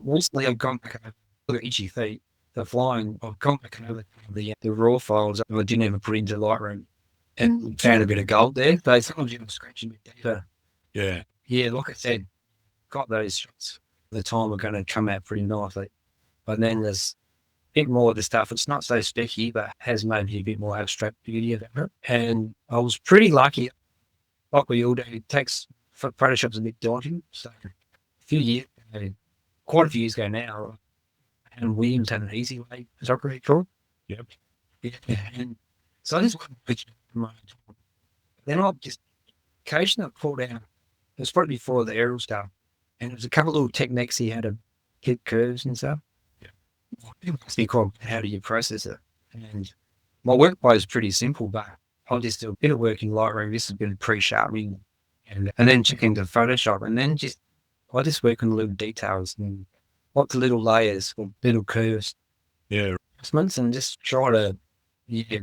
Recently, I've gone back over, look at itchy feet, the flying, I've gone back over the raw files that I didn't even put into Lightroom and found a bit of gold there. But sometimes you can scratch a bit deeper. Yeah. Yeah, like I said, got those shots. The time are going to come out pretty nicely. But then there's a bit more of the stuff. It's not so specky, but has maybe a bit more abstract beauty about it. And I was pretty lucky. Like we all do, it takes, Photoshop's a bit daunting. So a few years ago, quite a few years ago now, and Williams had an easy way photography for it. Yep. Yeah. And so I just went from my time. Then I just occasionally pulled out, it was probably before the aerial stuff, and there was a couple of little techniques he had to hit curves and stuff. It must be called how do you process it? And my workflow is pretty simple, but I'll just do a bit of work in Lightroom, just a bit of pre-sharpening, and then check into Photoshop, and then I just work on the little details and lots of little layers or little curves. Yeah. And just try to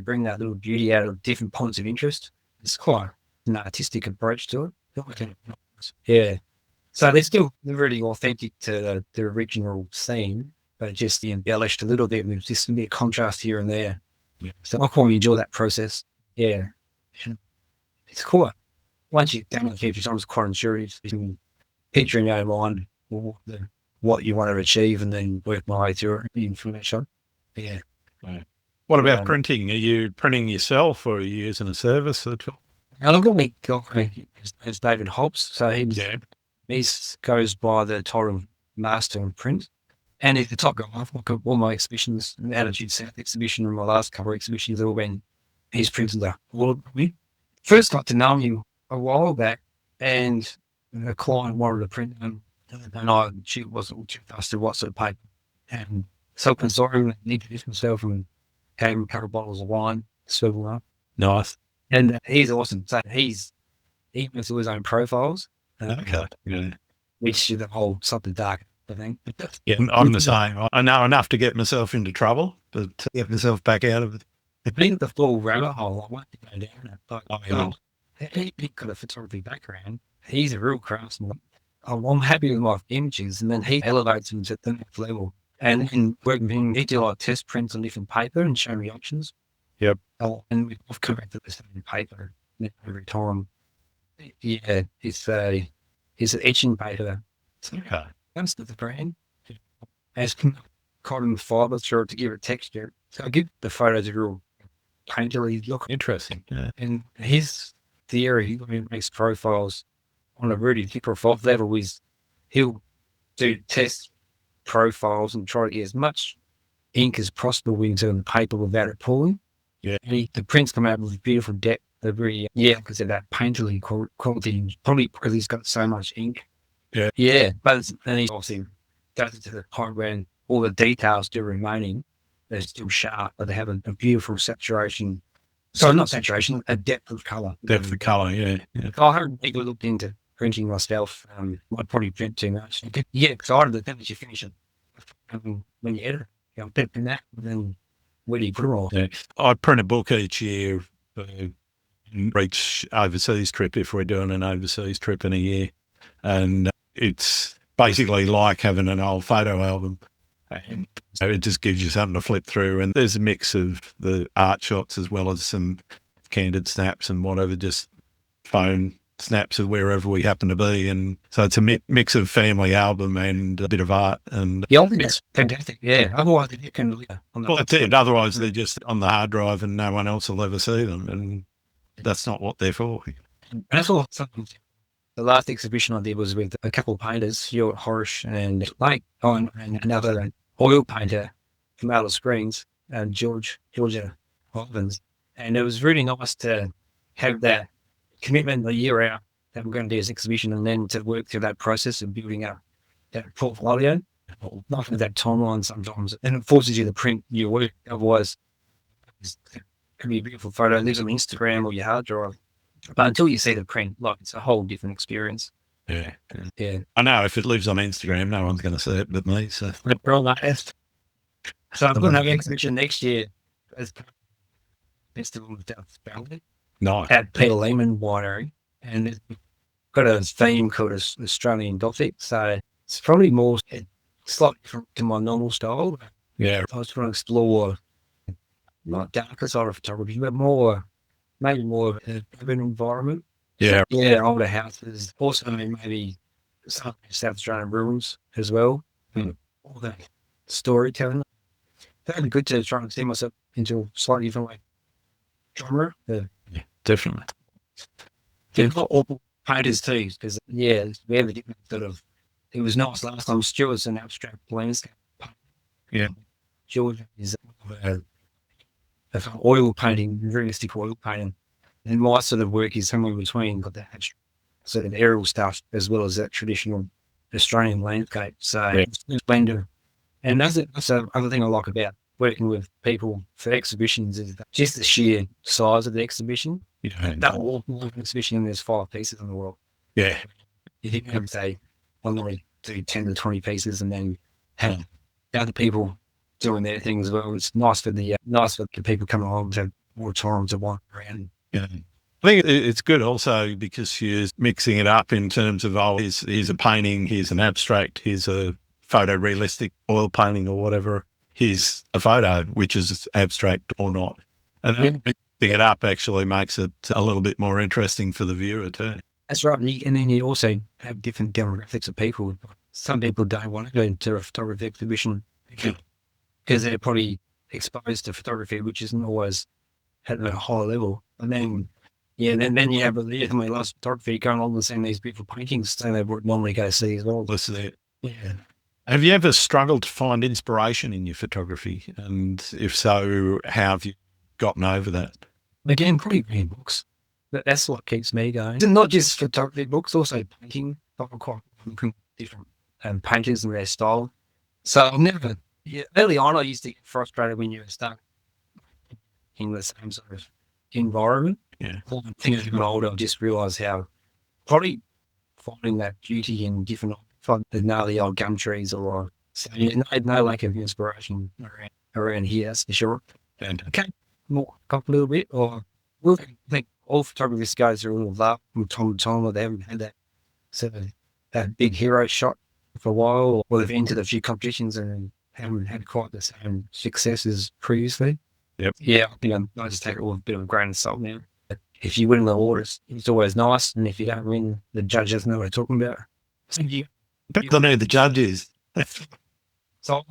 bring that little beauty out of different points of interest. It's quite an artistic approach to it. Yeah. So they're still really authentic to the original scene, but just embellished a little bit with just a bit of contrast here and there. Yeah. So I quite enjoy that process. Yeah. It's cool. Once you've done it, it's almost quite intuitive. You can picture in your own mind what you want to achieve and then work my way through it in that shot. Yeah. Right. What about printing? Are you printing yourself or are you using a service at all? I look at me, it's David Hobbs. So he goes by the title of Master and Print. And he's the top guy. I've got all my exhibitions, the Attitude South exhibition and my last couple of exhibitions, all when he's printed the world with me. First got to know him a while back, and a client wanted to print them, and she wasn't too fussed with what sort of paper. And so I saw him, I introduced myself and gave him a couple of bottles of wine, swivel up. Nice. And he's awesome. So he makes all his own profiles. Okay. Yeah. Which is the whole something dark, I think. Yeah, I'm the same. I know enough to get myself into trouble, but to get myself back out of it. I think the full rabbit hole, I want to go down it. But he's got a photography background. He's a real craftsman. I'm happy with my images, and then he elevates them to the next level. And in working with him, he did like test prints on different paper and show me options. Yep. And we've corrected the same paper every time. Yeah, it's an etching paper. Okay. most of the brand has cotton fiber through it to give it texture. So I give the photos a real painterly look. Interesting. Yeah. And his theory, when he makes profiles on a really thick profile level, is he'll do test profiles and try to get as much ink as possible into the paper without it pulling. Yeah. And the prints come out with beautiful depth. They're very, because of that painterly quality, probably because he's got so much ink. Yeah. Yeah. But then he obviously does it to the point where all the details still remaining. They're still sharp, but they have a beautiful saturation. Sorry, not saturation, a depth of colour. Depth of colour, yeah. I haven't really looked into printing myself. I'd probably print too much. You get excited that then as you finish it. When you edit it, I'm printing that, then where do you put it all? Yeah. I print a book each year for each overseas trip if we're doing an overseas trip in a year. And it's basically like having an old photo album. And so it just gives you something to flip through. And there's a mix of the art shots as well as some candid snaps and whatever, just phone snaps of wherever we happen to be. And so it's a mix of family album and a bit of art. And I think that's fantastic. Yeah. Otherwise, you can live on the that's it. Otherwise, they're just on the hard drive and no one else will ever see them. And that's not what they're for. And that's all. The last exhibition I did was with a couple of painters, Stuart Horish and and another oil painter from Alice Screens, and Georgia Hovins. And it was really nice to have that commitment a year out that we're going to do this exhibition, and then to work through that process of building up that portfolio. Not with that timeline sometimes, and it forces you to print your work. Otherwise, it can be a beautiful photo. It lives on Instagram or your hard drive. But until you see the print, like, it's a whole different experience. Yeah. Yeah. I know if it lives on Instagram, no one's going to see it but me. So So I'm going to have an exhibition next year as Festival of South Australia nice. at Peter Lehman Winery. And it's got a theme called Australian Gothic. So it's probably more slightly different to my normal style. Yeah. I was trying to explore not darker side of photography, but maybe more of an urban environment. Yeah. Yeah, older houses. Also, maybe some South Australian ruins as well. All that storytelling. That'd be good to try and see myself into a slightly different genre. Yeah, definitely. Yeah, not all painters too, because we have a different sort of. It was nice last time. Stuart's an abstract landscape painter. Yeah. George is oil painting, realistic oil painting. And my sort of work is somewhere between got that sort of aerial stuff as well as that traditional Australian landscape. So it's a blend of, and that's the other thing I like about working with people for exhibitions is just the sheer size of the exhibition. Yeah. That whole exhibition, and there's 5 pieces in the world. Yeah. You think have say I normally do 10 to 20 pieces, and then have other people doing their thing as well. It's nice for the people coming along to have more time to wander around. Yeah. I think it's good also because you're mixing it up in terms of, here's a painting, here's an abstract, here's a photorealistic oil painting or whatever, here's a photo, which is abstract or not. And mixing it up actually makes it a little bit more interesting for the viewer too. That's right. And then you also have different demographics of people. Some people don't want to go into a photography exhibition because they're probably exposed to photography, which isn't always at a high level. And then, then you have my last photography going on and seeing these beautiful paintings, so they would normally go see as well. That's it. Yeah. Have you ever struggled to find inspiration in your photography? And if so, how have you gotten over that? Again, probably reading books. That's what keeps me going. And not just photography books, also painting. I'm quite different painters and their style. So I've never, early on, I used to get frustrated when you were stuck in the same sort of environment. Yeah. I think as I got older, I just realised how probably finding that beauty in different, the old gum trees or so, no lack of inspiration around here, that's for sure. And okay, more a little bit, or I think all photographers go through all of that from time to time, or they haven't had that sort of that big hero shot for a while, or they've entered a few competitions and haven't had quite the same success as previously. Yep. Yeah, I think I just take it all a bit of a grain of salt now. But if you win the awards, it's always nice, and if you don't win, the judge doesn't know what they're talking about. So Depends on who the judge is. So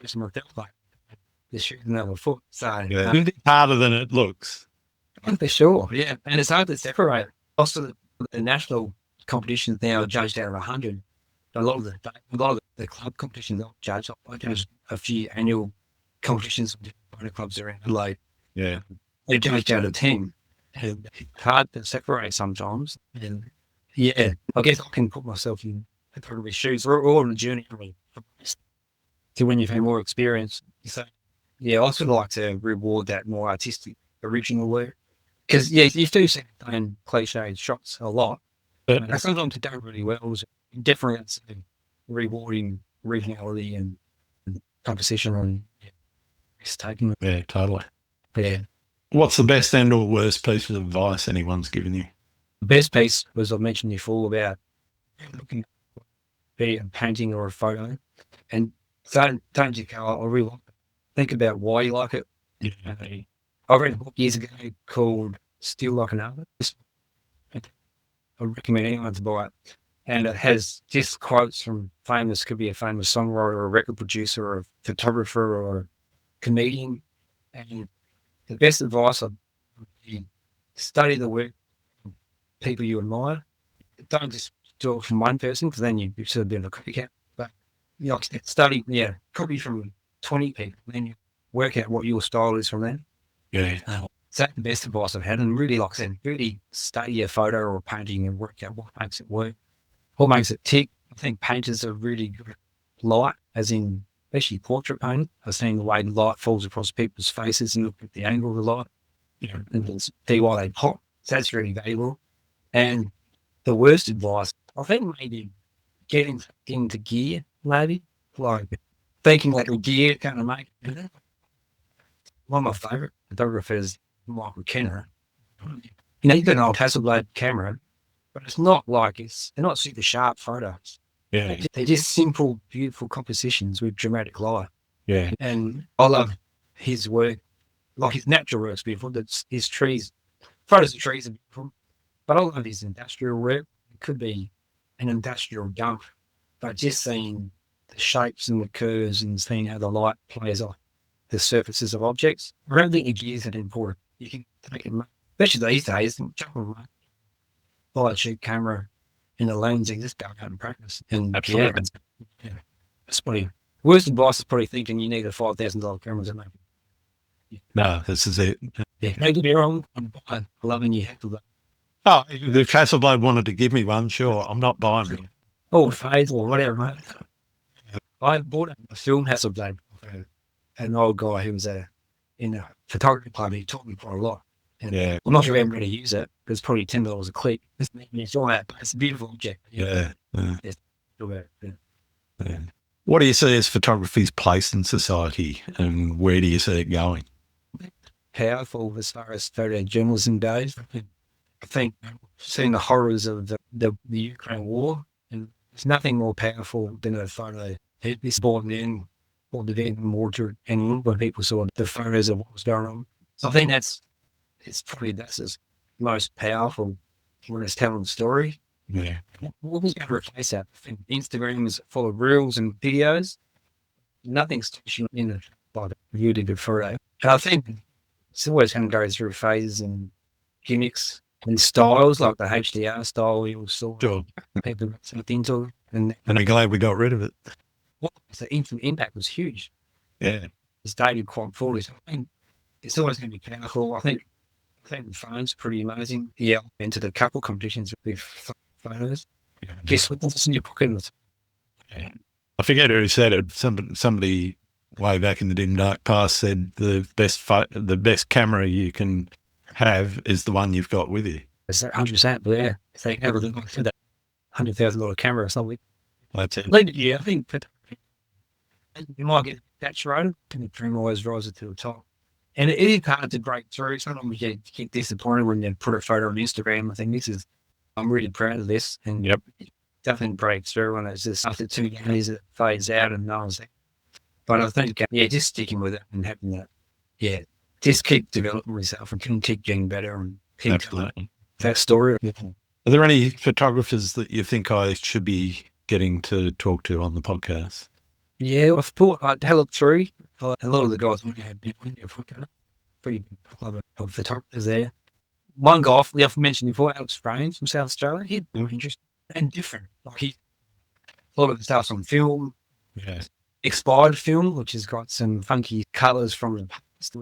it's more like the shooting of a foot. So Yeah. Harder than it looks. for sure, yeah. And it's hard to separate. Also, the national competitions now are judged out of 100. A lot of the club competitions don't judge. I judge a few annual competitions with different clubs around Adelaide. Yeah. They judged out of 10. And it's hard to separate sometimes. And yeah, I guess I can put myself in photography shoes. We're all on a journey really, to when you've had more experience. So yeah, I sort of like to reward that more artistic, original work. Because yeah, you do see cliched shots a lot, but sometimes they don't really well. So definitely it's rewarding originality and composition and it's taking. Yeah, totally. Yeah. What's the best and or worst piece of advice anyone's given you? The best piece was I mentioned before about looking at a painting or a photo and don't just go, I really like it. Think about why you like it. Yeah. I read a book years ago called Still Like an Artist. I recommend anyone to buy it. And it has just quotes from could be a famous songwriter or a record producer or a photographer or a comedian. And the best advice I'd be study the work of people you admire. Don't just do it from one person because then you're sort of doing a copycat. But study, copy from 20 people. Then you work out what your style is from them. Yeah. So that's the best advice I've had. And really, like I said, really study a photo or a painting and work out what makes it work, what makes it tick. I think painters are really good at light, as in especially portrait painting. I've seen the way the light falls across people's faces and look at the angle of the light and see why they pop. So that's really valuable. And the worst advice, I think maybe getting into gear, maybe. Like thinking like a gear kind of make it. One of my favourite photographers, Michael Kenner. You've got an old Hasselblad camera, but it's not like they're not super sharp photos. Yeah. They're just simple, beautiful compositions with dramatic light. Yeah. And I love his work. Like his natural work's beautiful. His trees, photos of trees are beautiful. But I love his industrial work. It could be an industrial dump, but just seeing the shapes and the curves and seeing how the light plays off the surfaces of objects. I don't think it is that important. You can take it, especially these days, jump on buy a cheap camera in a lens and just go out and practice. And absolutely. Yeah, it's probably worst advice is probably thinking you need a $5,000 camera to make it. No, this is it. Yeah, don't get me wrong. I'm loving you. Oh, if Hasselblad wanted to give me one, sure, I'm not buying it. Or phase or whatever, mate. I bought a film Hasselblad. An old guy who was in a photography club. He taught me quite a lot. And I'm not sure I'm going to use it. It's probably $10 a click. It's all that, but it's a beautiful object. Yeah. Yeah. What do you see as photography's place in society, and where do you see it going? Powerful as far as photojournalism goes. I think seeing the horrors of the Ukraine war, and there's nothing more powerful than a photo. It's born in or the Vietnam War and when people saw the photos of what was going on. So I think that's as most powerful when it's telling the story. Yeah. What was going to replace that? I think Instagram is full of reels and videos. Nothing's touching in it like a really good photo. And I think it's always going to go through phases and gimmicks and styles, like the HDR style you saw. Sure. People got something into, and I'm glad we got rid of it. The impact was huge. Yeah. It's dated quite fully. So I think it's always going to be powerful. I think the phone's pretty amazing. Yeah. Entered a couple competitions with photos. Yeah. Guess what's in your pocket? Yeah. I forget who said it. Somebody way back in the dim dark past said the best camera you can have is the one you've got with you. It's 100%. But yeah, if they have a look at that $100,000 camera or something. That's it. Yeah, I think you might get saturated and the dream always rises to the top. And it is hard to break through. Sometimes you get disappointed when you put a photo on Instagram. I think I'm really proud of this. And yep, it definitely breaks through when it's just after 2 days it fades out and no one's there. But I think, just sticking with it and having that, just keep developing yourself and keep getting better and keep telling that story. Are there any photographers that you think I should be getting to talk to on the podcast? Yeah, I thought I'd have a look through. A lot of the guys have been pretty big club of photographers there. One guy we have mentioned before, Alex Frames from South Australia, he's interesting and different. Like a lot of the stuff's on film, Yeah. expired film, which has got some funky colours from the past.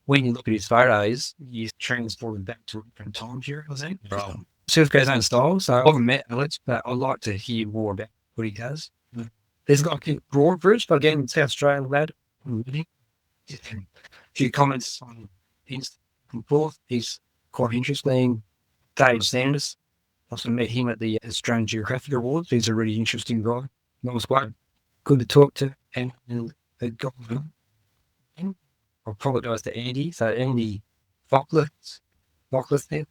When you look at his photos, you're transported back to a different time period, I think. Right. Surf goes own style, so I haven't met Alex, but I'd like to hear more about what he does. There's got a Broadbridge, but again, South Australian lad. A few comments on Insta and forth. He's quite interesting. Dave Sanders, I also met him at the Australian Geographic Awards. He's a really interesting guy. That was quite good to talk to. And the guy, I apologise to Andy. So Andy Fockless there.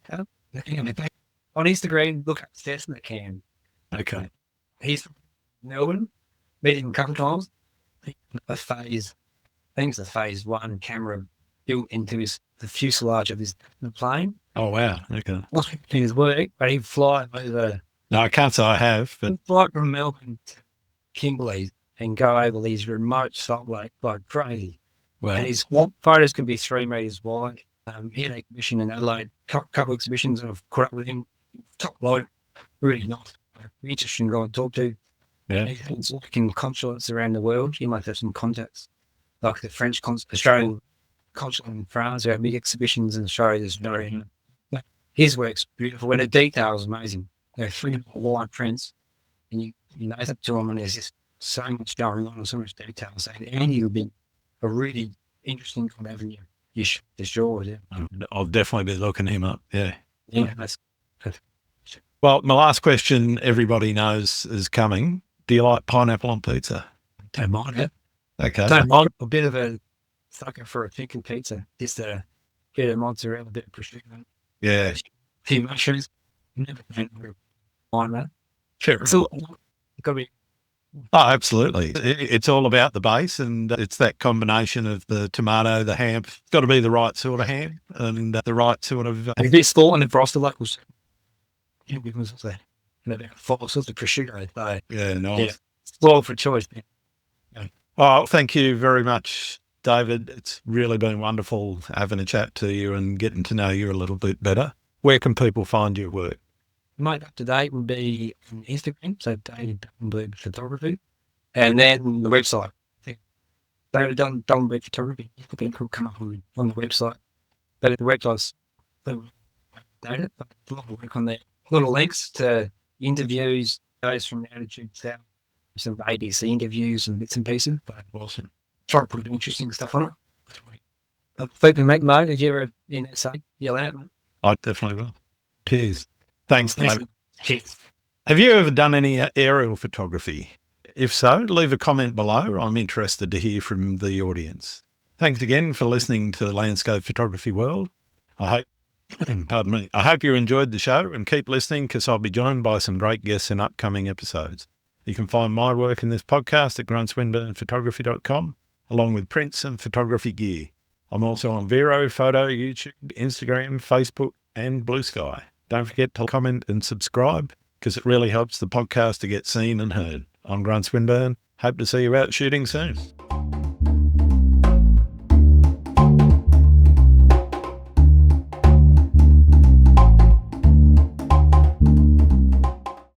On Instagram, look up Cessna Cam. Okay. He's from Melbourne. Met him a couple of times. I think it's a phase 1 camera built into the fuselage of the plane. Oh, wow. Okay. Wasn't his work, but he'd fly over. No, I can't say I have, but Fly from Melbourne to Kimberley and go over these remote salt lakes like crazy. well, And his photos can be 3 metres wide. He had an exhibition in Adelaide, couple of exhibitions, and I've caught up with him. Top bloke, really nice. Interesting guy to talk to. yeah. He's working consulates around the world. He might have some contacts, like the French Australian consulate in France. They have big exhibitions and shows. Is very. His work's beautiful, and the detail is amazing. There are 3 wide prints, and you know up to them, and there's just so much going on and so much detail. So Andy will be a really interesting kind of avenue. You should, for sure. Yeah. I'll definitely be looking him up. Yeah. Yeah, that's good. Well, my last question, everybody knows, is coming. Do you like pineapple on pizza? Don't mind it. Okay. Don't mind a bit of a sucker for a chicken pizza. Just a bit of mozzarella, a bit of prosciutto, Yeah. a few mushrooms. Never mind that. Sure. So it's got to be. Oh, absolutely. It's all about the base, and it's that combination of the tomato, the ham. It's got to be the right sort of ham and the right sort of. If this thought and the frosted locals, you know, because it's that. And about 4 sorts of prosciutto. So, Yeah, nice. yeah, it's all for choice. Man. Oh, thank you very much, David. It's really been wonderful having a chat to you and getting to know you a little bit better. Where can people find your work? Mate, up to date would be on Instagram, so David Dahlenburg Photography, and then the website. David Dahlenburg Photography. It'll come up on the website. But the website's dated. A lot of work on there. A lot of links to interviews, those from Attitude South, some ADC interviews and bits and pieces. But Awesome. try to put interesting stuff on it. Folk can make mode. Did you ever in that say yell out? I definitely will. Cheers. Thanks, David. Cheers. Have you ever done any aerial photography? If so, leave a comment below. I'm interested to hear from the audience. Thanks again for listening to the Landscape Photography World. I hope you enjoyed the show, and keep listening because I'll be joined by some great guests in upcoming episodes. You can find my work in this podcast at gruntswinburnphotography.com, along with prints and photography gear. I'm also on Vero, Photo, YouTube, Instagram, Facebook, and Blue Sky. Don't forget to comment and subscribe because it really helps the podcast to get seen and heard. I'm Grant Swinburne. Hope to see you out shooting soon.